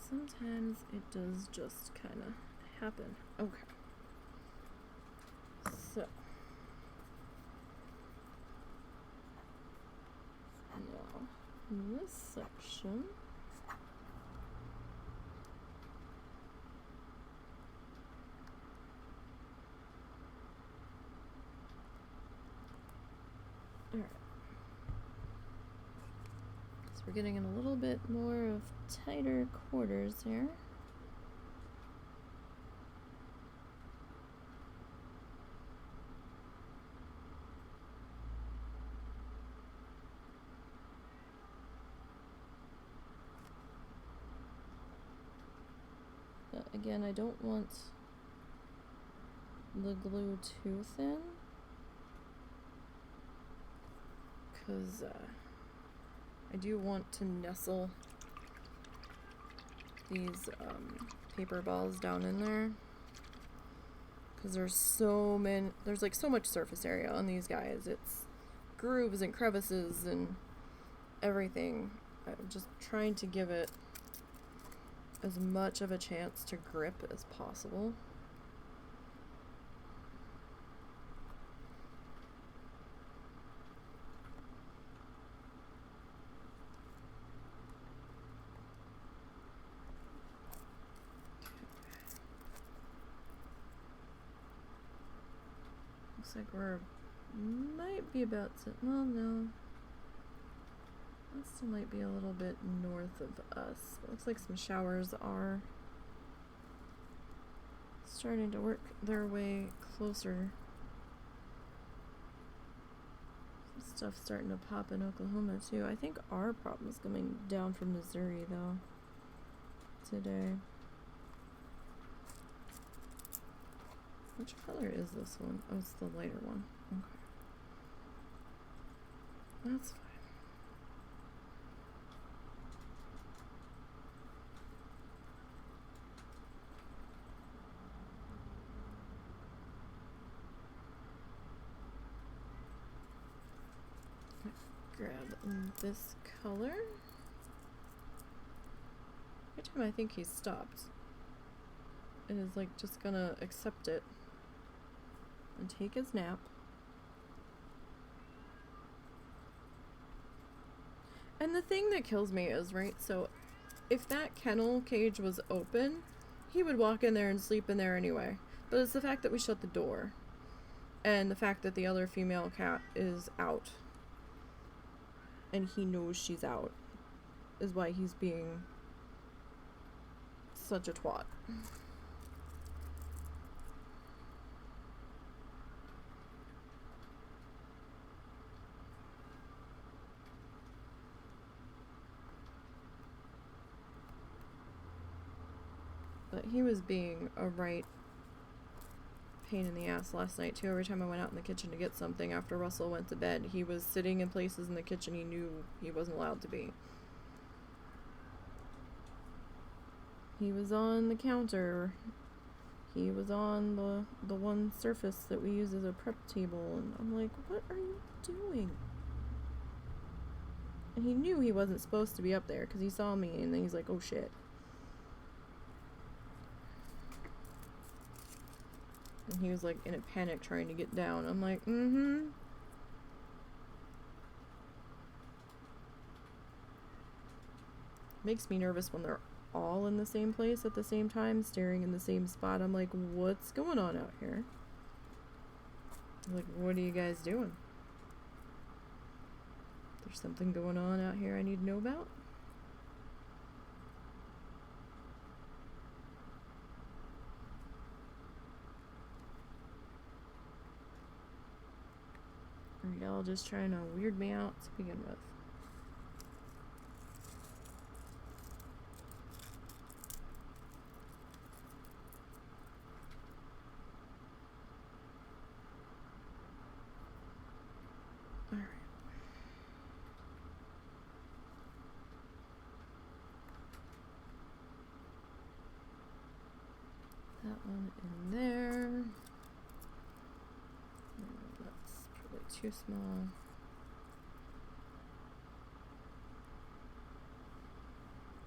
sometimes it does just kind of happen. Okay. So now this section, all right, so we're getting in a little bit more of tighter quarters here. But again, I don't want the glue too thin, because I do want to nestle these paper balls down in there, because there's like so much surface area on these guys. It's grooves and crevices and everything. I'm just trying to give it as much of a chance to grip as possible. Looks like we're might be about to, well, no. That still might be a little bit north of us. It looks like some showers are starting to work their way closer. Some stuff starting to pop in Oklahoma too. I think our problem is coming down from Missouri though today. Which color is this one? Oh, it's the lighter one. Okay. That's fine. Grab this color. Every time I think he's stopped, it is like just gonna accept it and take his nap. And the thing that kills me is, right, so if that kennel cage was open, he would walk in there and sleep in there anyway. But it's the fact that we shut the door and the fact that the other female cat is out and he knows she's out is why he's being such a twat. But he was being a right pain in the ass last night too. Every time I went out in the kitchen to get something after Russell went to bed, he was sitting in places in the kitchen he knew he wasn't allowed to be. He was on the counter. He was on the one surface that we use as a prep table, and I'm like, what are you doing? And he knew he wasn't supposed to be up there because he saw me, and then he's like, oh shit. And he was like in a panic trying to get down. I'm like, Makes me nervous when they're all in the same place at the same time, staring in the same spot. I'm like, what's going on out here? Like, what are you guys doing? There's something going on out here I need to know about? Are y'all just trying to weird me out to begin with? Alright. That one in there. That's probably too small.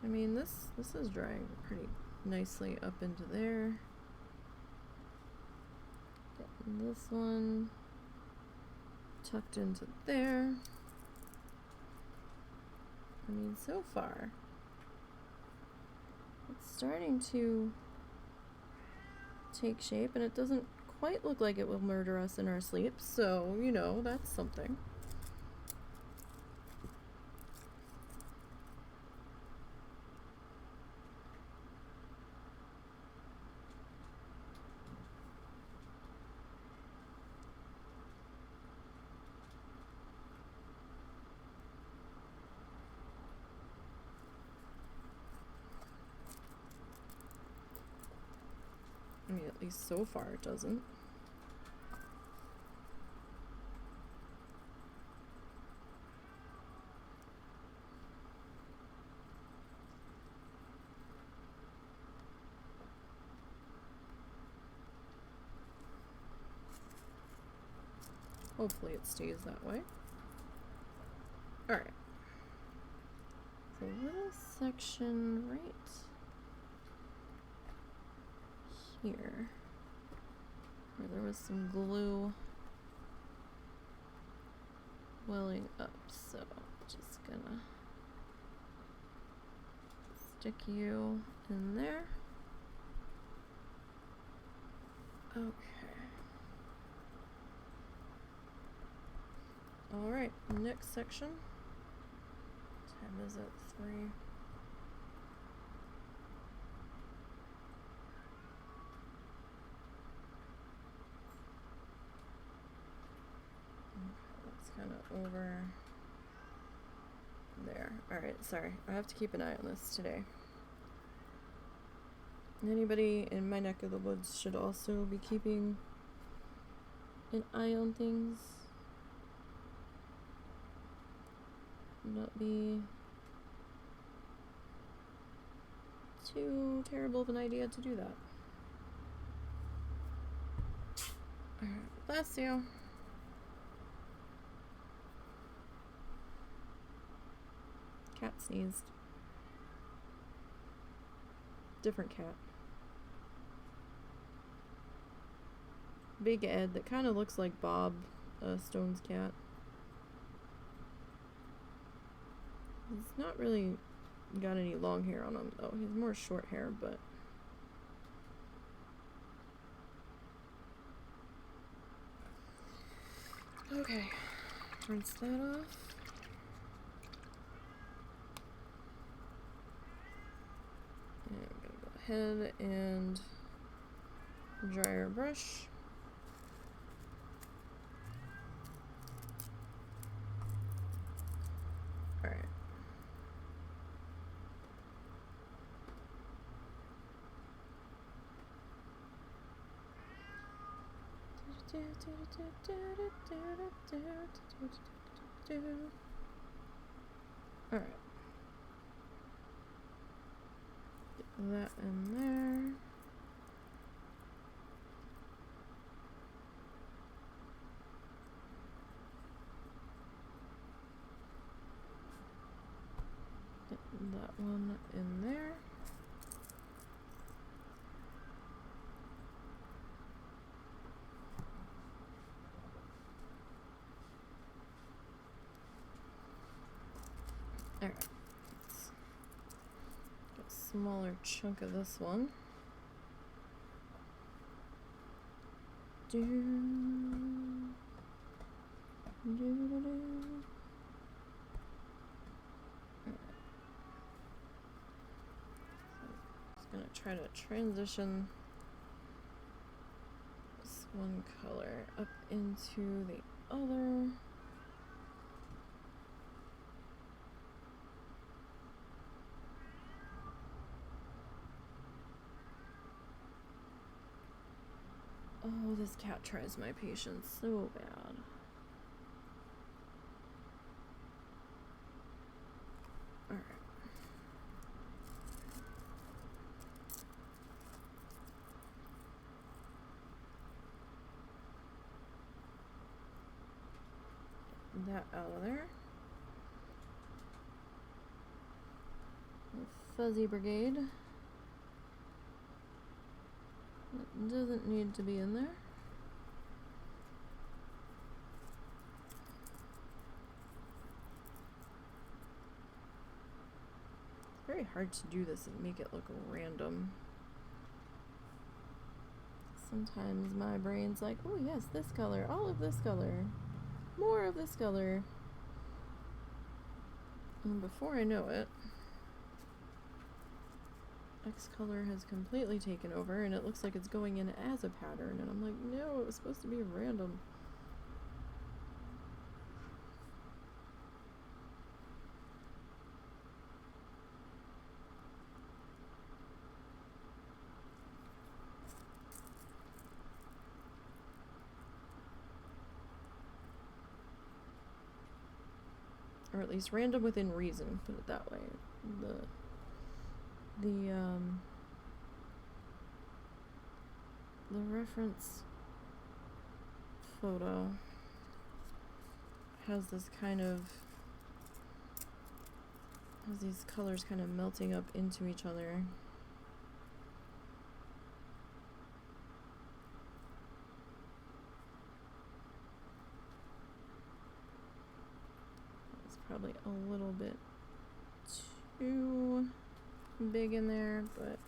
I mean, this is drying pretty nicely up into there. Getting this one tucked into there. I mean, so far, it's starting to take shape, and it doesn't quite look like it will murder us in our sleep, so, you know, that's something. I mean, at least so far it doesn't. Hopefully it stays that way. Alright. So a little section right here where there was some glue welling up, so just gonna stick you in there. Okay. Alright, next section. Time is at 3. That's kind of over there. Alright, sorry. I have to keep an eye on this today. Anybody in my neck of the woods should also be keeping an eye on things. Not be too terrible of an idea to do that. Alright, bless you. Cat sneezed. Different cat. Big Ed that kind of looks like Bob Stone's cat. He's not really got any long hair on him though. He's more short hair, but okay. Rinse that off. And I'm gonna go ahead and dry our brush. Alright. Alright. Get that in there. Get that one in there. Alright, let's get a smaller chunk of this one. Do, do, do, do. Alright. So just gonna try to transition this one color up into the other. Oh, this cat tries my patience so bad. Alright. Get that out of there. Fuzzy Brigade. It doesn't need to be in there. It's very hard to do this and make it look random. Sometimes my brain's like, oh yes, this color, all of this color, more of this color. And before I know it, X color has completely taken over and it looks like it's going in as a pattern, and I'm like, no, it was supposed to be random. Or at least random within reason, put it that way. The reference photo has this kind of, has these colors kind of melting up into each other. It's probably a little bit too big in there, but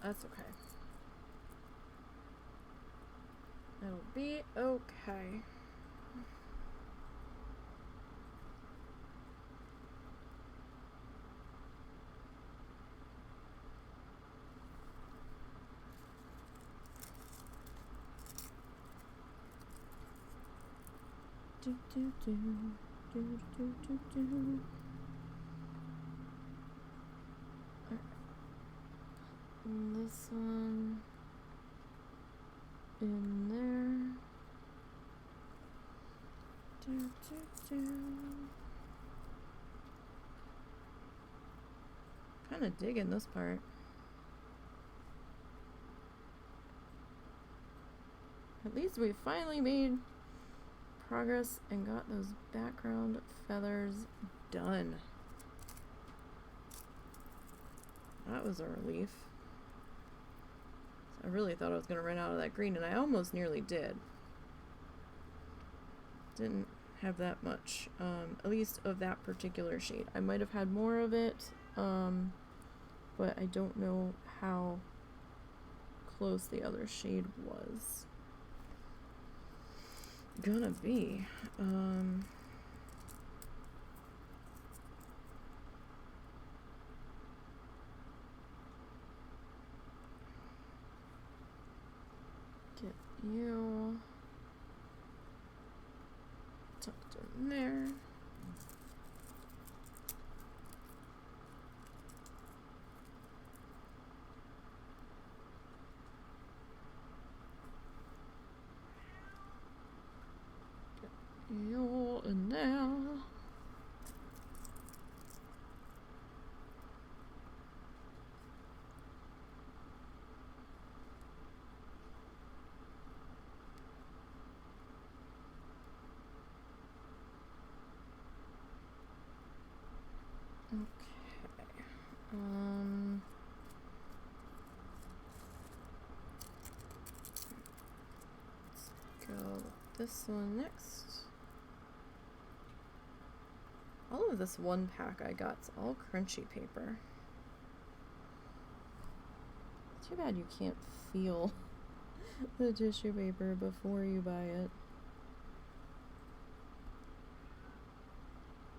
that's okay. It'll be okay. Do, do, do, do, do, do, do. And this one in there. Do, do, do. Kind of digging this part. At least we finally made progress and got those background feathers done. That was a relief. I really thought I was going to run out of that green, and I almost nearly did. Didn't have that much, at least of that particular shade. I might have had more of it, but I don't know how close the other shade was gonna be. Get you tucked in there. Get you in there. Okay. Let's go with this one next. All of this one pack I got's all crunchy paper. Too bad you can't feel the tissue paper before you buy it.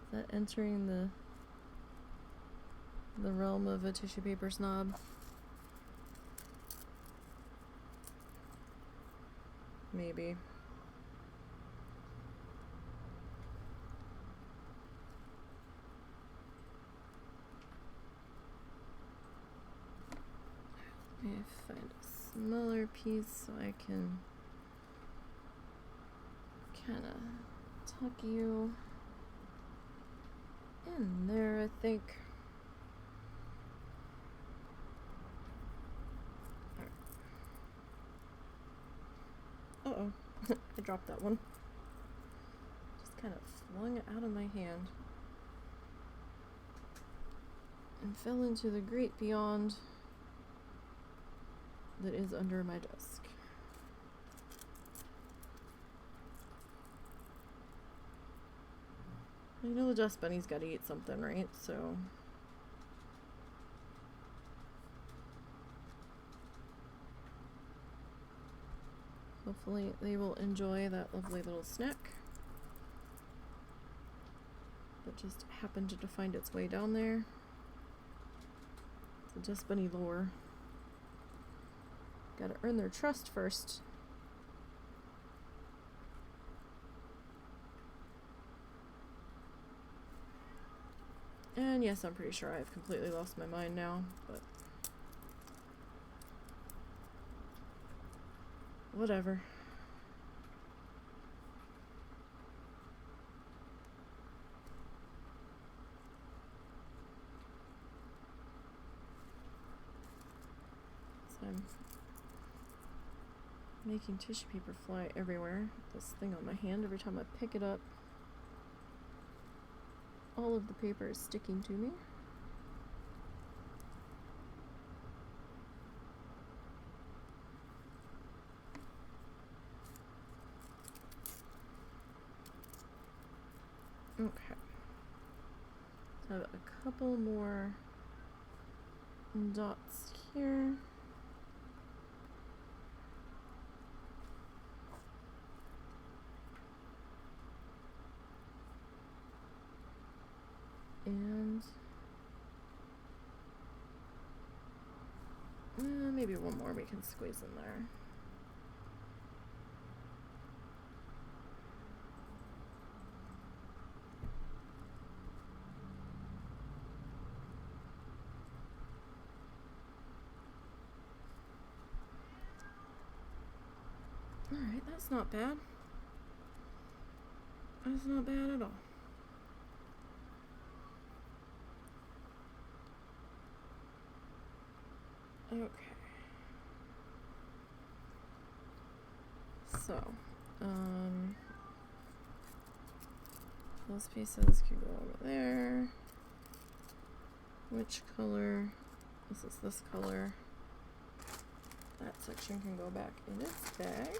Is that entering the realm of a tissue paper snob? Maybe. Let me find a smaller piece so I can kind of tuck you in there, I think. Uh-oh. I dropped that one. Just kind of flung it out of my hand and fell into the great beyond that is under my desk. You know the dust bunny's gotta eat something, right? So hopefully they will enjoy that lovely little snack that just happened to find its way down there. It's a dust bunny lore. Gotta earn their trust first. And yes, I'm pretty sure I've completely lost my mind now, but whatever. So I'm making tissue paper fly everywhere. This thing on my hand, every time I pick it up, all of the paper is sticking to me. Okay. So I have a couple more dots here. Maybe one more we can squeeze in there. Alright, that's not bad. That's not bad at all. Okay. So, those pieces can go over there. Which color? This is this color. That section can go back in its bag.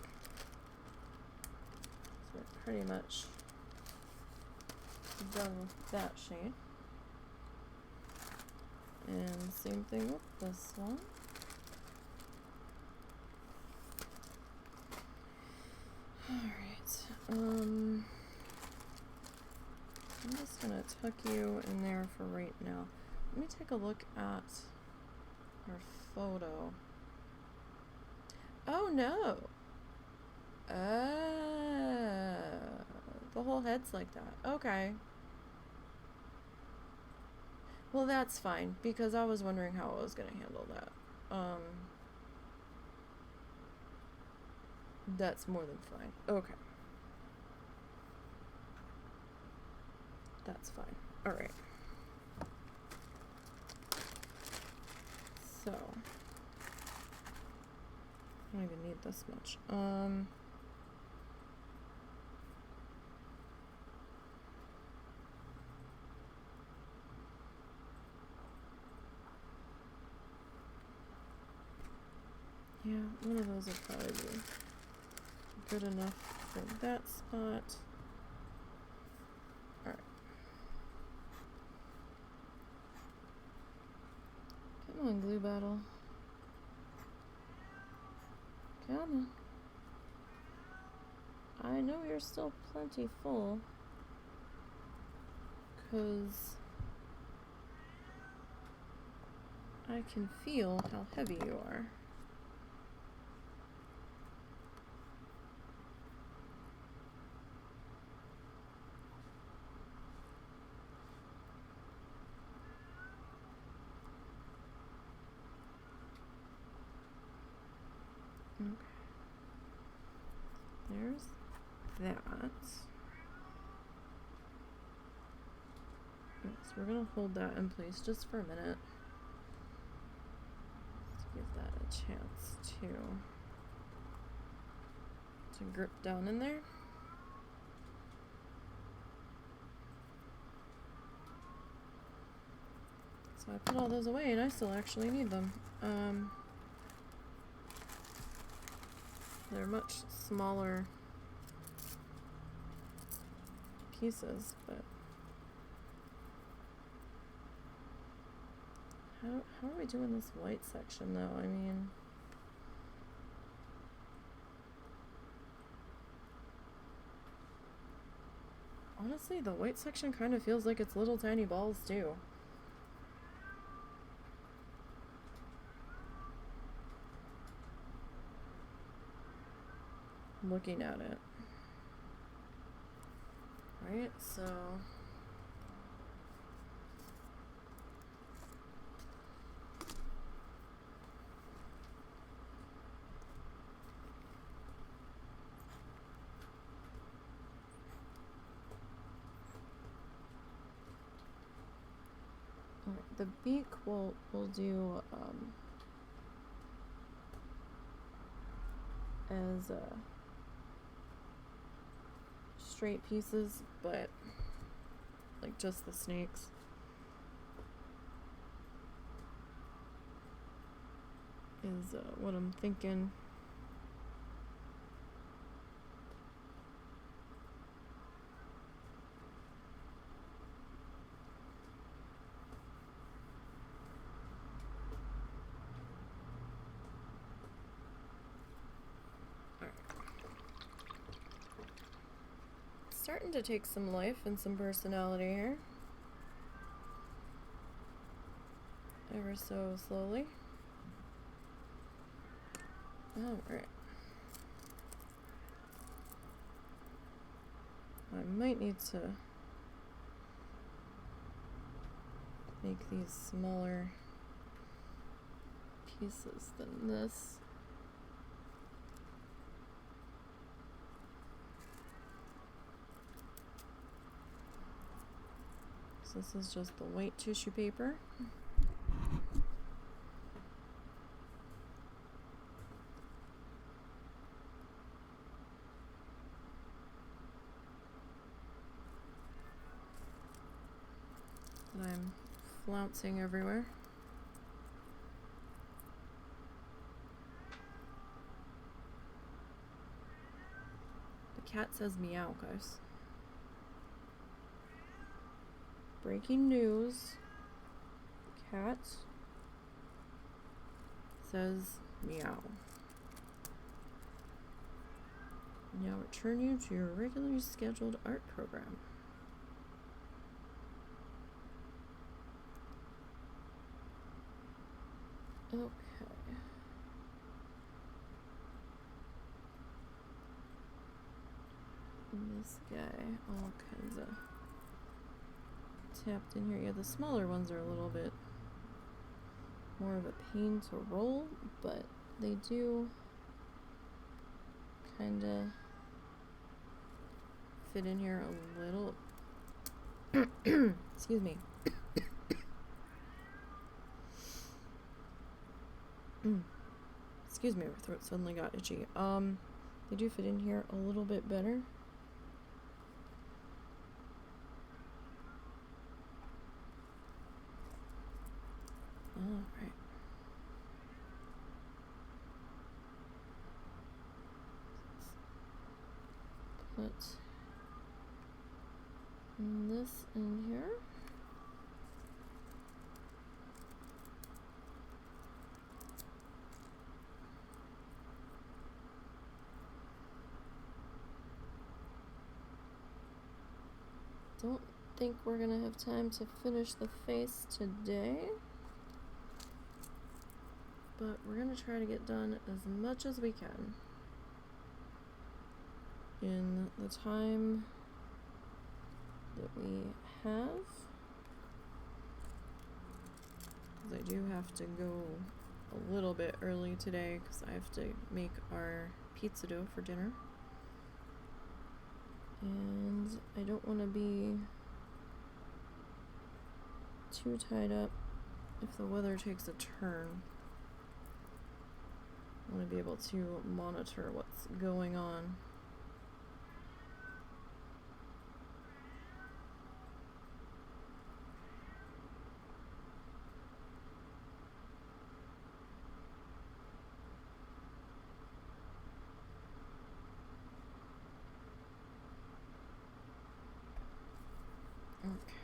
So we're pretty much done with that shade. And same thing with this one. Alright, I'm just gonna tuck you in there for right now. Let me take a look at our photo. Oh no! The whole head's like that. Okay. Well, that's fine, because I was wondering how I was gonna handle that. That's more than fine. Okay. That's fine. Alright. So. I don't even need this much. Yeah, one of those will probably be good enough for that spot. Alright. Come on, glue battle. Come on. I know you're still plenty full, 'cause I can feel how heavy you are. Okay. There's that. Yes, we're gonna hold that in place just for a minute. Let's give that a chance to grip down in there. So I put all those away and I still actually need them. They're much smaller pieces, but how are we doing this white section though? I mean, honestly, the white section kind of feels like it's little tiny balls too. Looking at it. Right, so the beak we'll do as straight pieces, but like just the snakes. Is what I'm thinking. Starting to take some life and some personality here. Ever so slowly. Alright. I might need to make these smaller pieces than this. So this is just the white tissue paper. That I'm flouncing everywhere. The cat says meow, guys. Breaking news. Cat says meow. Now return you to your regularly scheduled art program. Okay. This guy, all kinds of tapped in here. Yeah, the smaller ones are a little bit more of a pain to roll, but they do kind of fit in here a little. Excuse me. Excuse me, my throat suddenly got itchy. They do fit in here a little bit better. Alright. Put this in here. Don't think we're gonna have time to finish the face today, but we're gonna try to get done as much as we can in the time that we have, because I do have to go a little bit early today because I have to make our pizza dough for dinner. And I don't want to be too tied up if the weather takes a turn. I want to be able to monitor what's going on. Okay.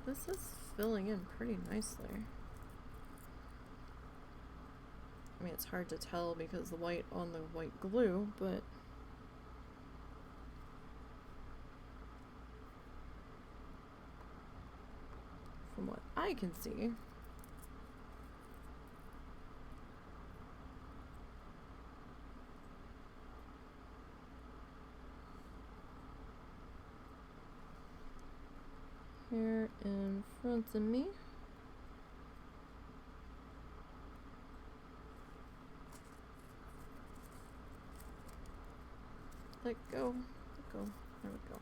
This is filling in pretty nicely. I mean, it's hard to tell because the white on the white glue, but from what I can see, here in front of me, let go, there we go.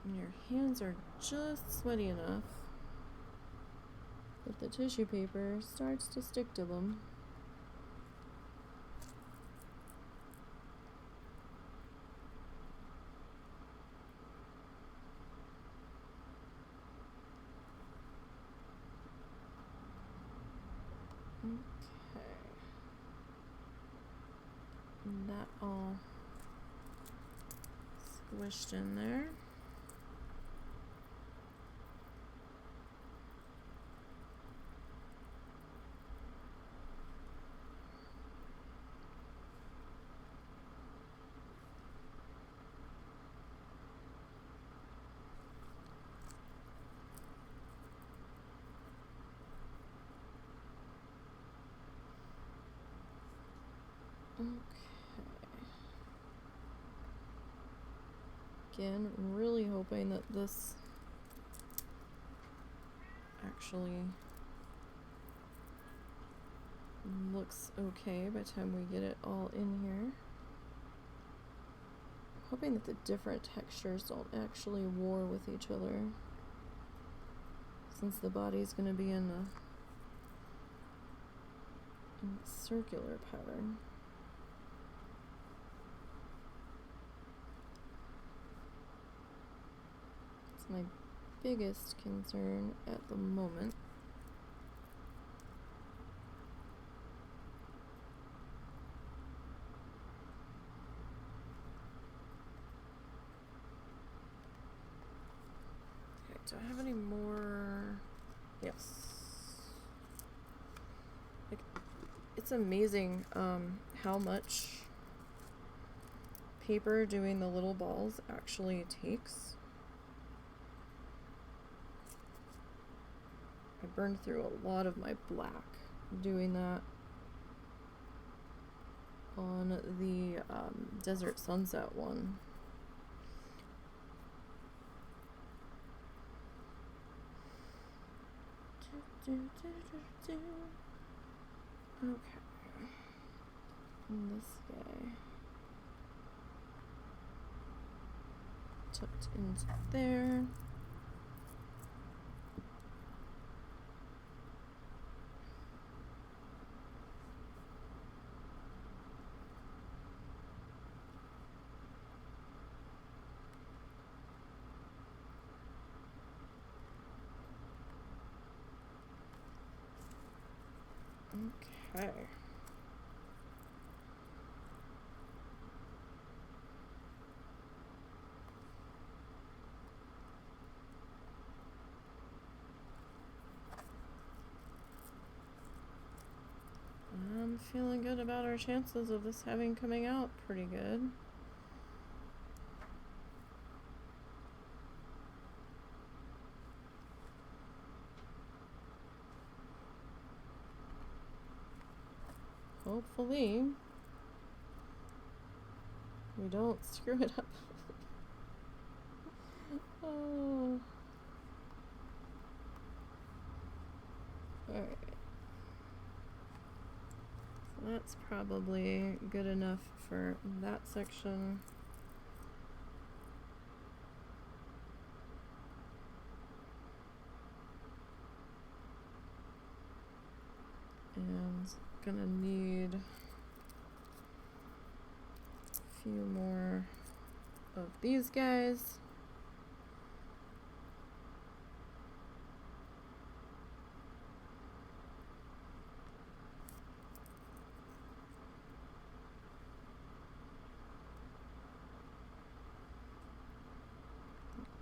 And your hands are just sweaty enough that the tissue paper starts to stick to them. Okay. And that all squished in there. Again, really hoping that this actually looks okay by the time we get it all in here. Hoping that the different textures don't actually war with each other, since the body's going to be in a circular pattern. It's my biggest concern at the moment. Okay, do I have any more? Yes. Like, it's amazing how much paper doing the little balls actually takes. I burned through a lot of my black doing that on the Desert Sunset one. Okay. And this guy tucked into there. Okay. I'm feeling good about our chances of this coming out pretty good. Hopefully, we don't screw it up. Oh. Alright. So that's probably good enough for that section. And gonna need a few more of these guys.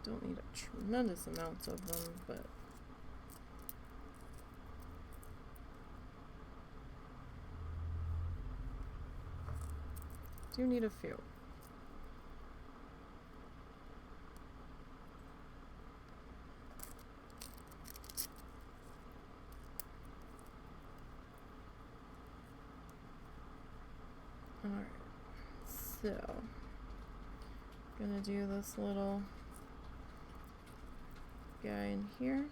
Don't need a tremendous amount of them, but do need a few. Alright, so gonna do this little guy in here.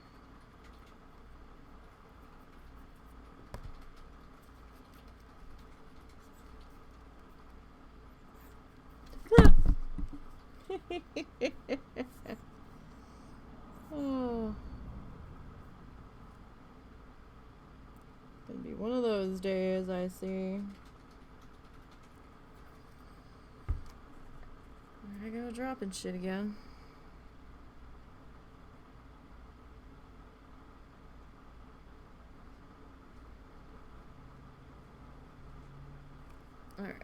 Oh, gonna be one of those days, I see. I go dropping shit again. Alright.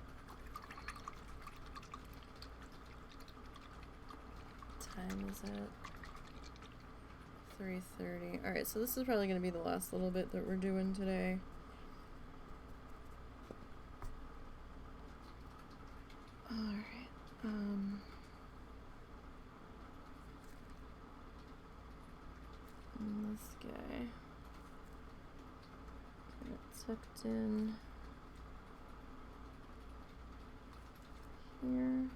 Time is it? 3:30. Alright, so this is probably going to be the last little bit that we're doing today. Alright. And this guy. Get it tucked in here.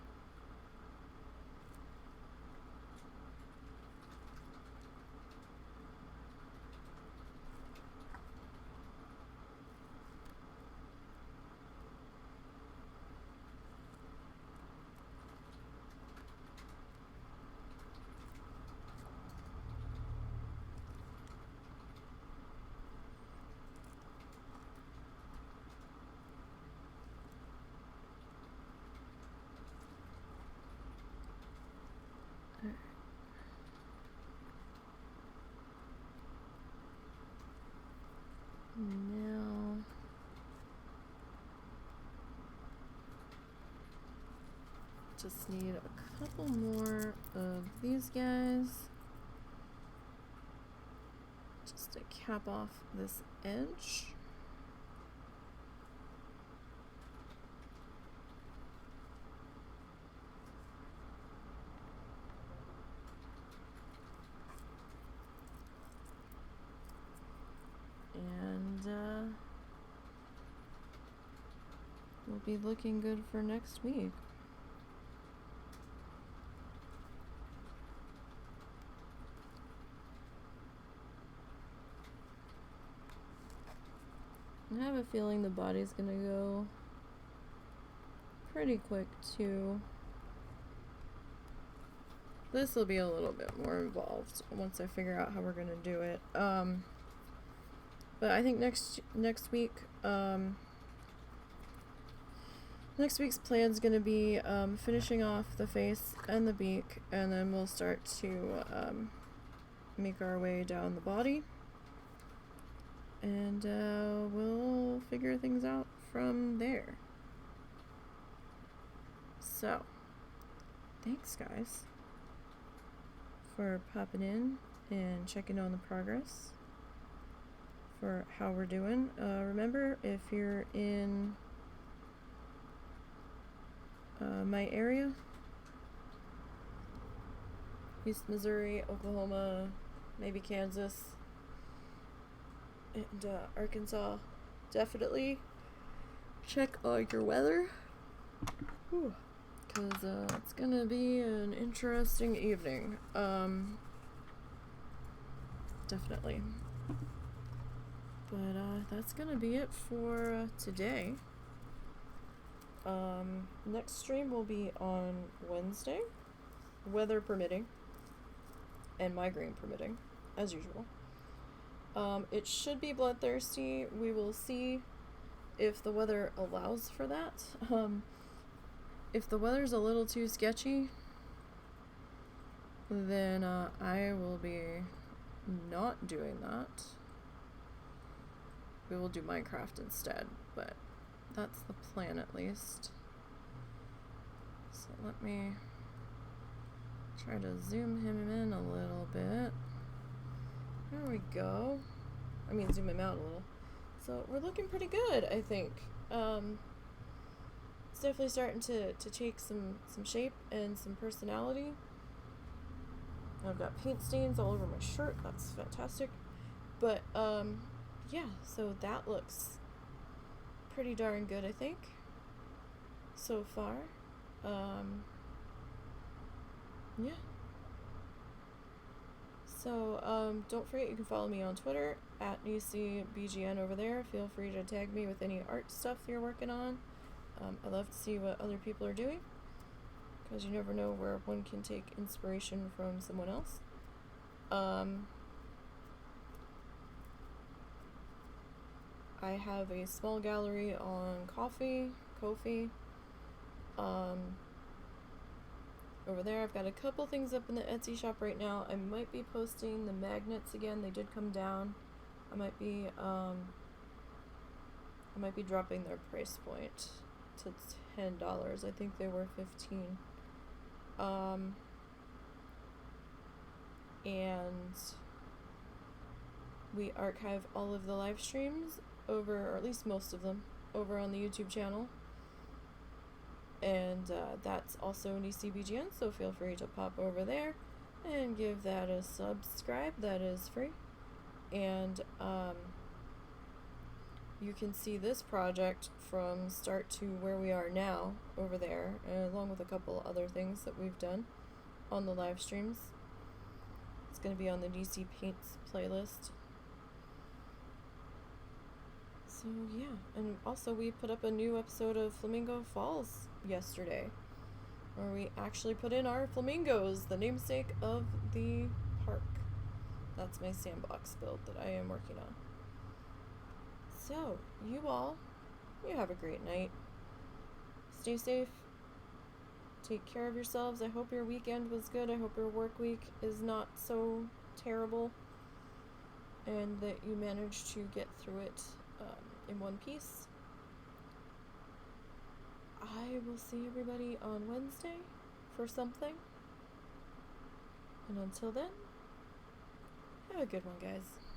Just need a couple more of these guys. Just to cap off this edge. And we'll be looking good for next week. I have a feeling the body's gonna go pretty quick too. This will be a little bit more involved once I figure out how we're gonna do it. But I think next week, next week's plan is gonna be finishing off the face and the beak, and then we'll start to make our way down the body. And we'll figure things out from there. So, thanks guys for popping in and checking on the progress for how we're doing. Remember, if you're in my area, East Missouri, Oklahoma, maybe Kansas, and Arkansas, definitely check on your weather, because it's gonna be an interesting evening. Definitely. But that's gonna be it for today. Next stream will be on Wednesday, weather permitting and migraine permitting, as usual. It should be bloodthirsty. We will see if the weather allows for that. If the weather's a little too sketchy, then I will be not doing that. We will do Minecraft instead, but that's the plan at least. So let me try to zoom him in a little bit. There we go. I mean, zoom him out a little. So we're looking pretty good, I think. It's definitely starting to take some shape and some personality. I've got paint stains all over my shirt. That's fantastic. But yeah, so that looks pretty darn good, I think, so far. Yeah. So, don't forget you can follow me on Twitter at NewCBGN over there. Feel free to tag me with any art stuff you're working on. I love to see what other people are doing, because you never know where one can take inspiration from someone else. I have a small gallery on Kofi. Over there, I've got a couple things up in the Etsy shop right now. I might be posting the magnets again. They did come down. I might be dropping their price point to $10. I think they were $15. And we archive all of the live streams over, or at least most of them, over on the YouTube channel. And that's also NewCBGN, so feel free to pop over there and give that a subscribe. That is free. And you can see this project from start to where we are now over there, along with a couple other things that we've done on the live streams. It's going to be on the DC Paints playlist. So yeah, and also we put up a new episode of Flamingo Falls yesterday, where we actually put in our flamingos, the namesake of the park. That's my sandbox build that I am working on. So, you all, you have a great night. Stay safe. Take care of yourselves. I hope your weekend was good. I hope your work week is not so terrible, and that you managed to get through it in one piece. I will see everybody on Wednesday for something. And until then, have a good one, guys.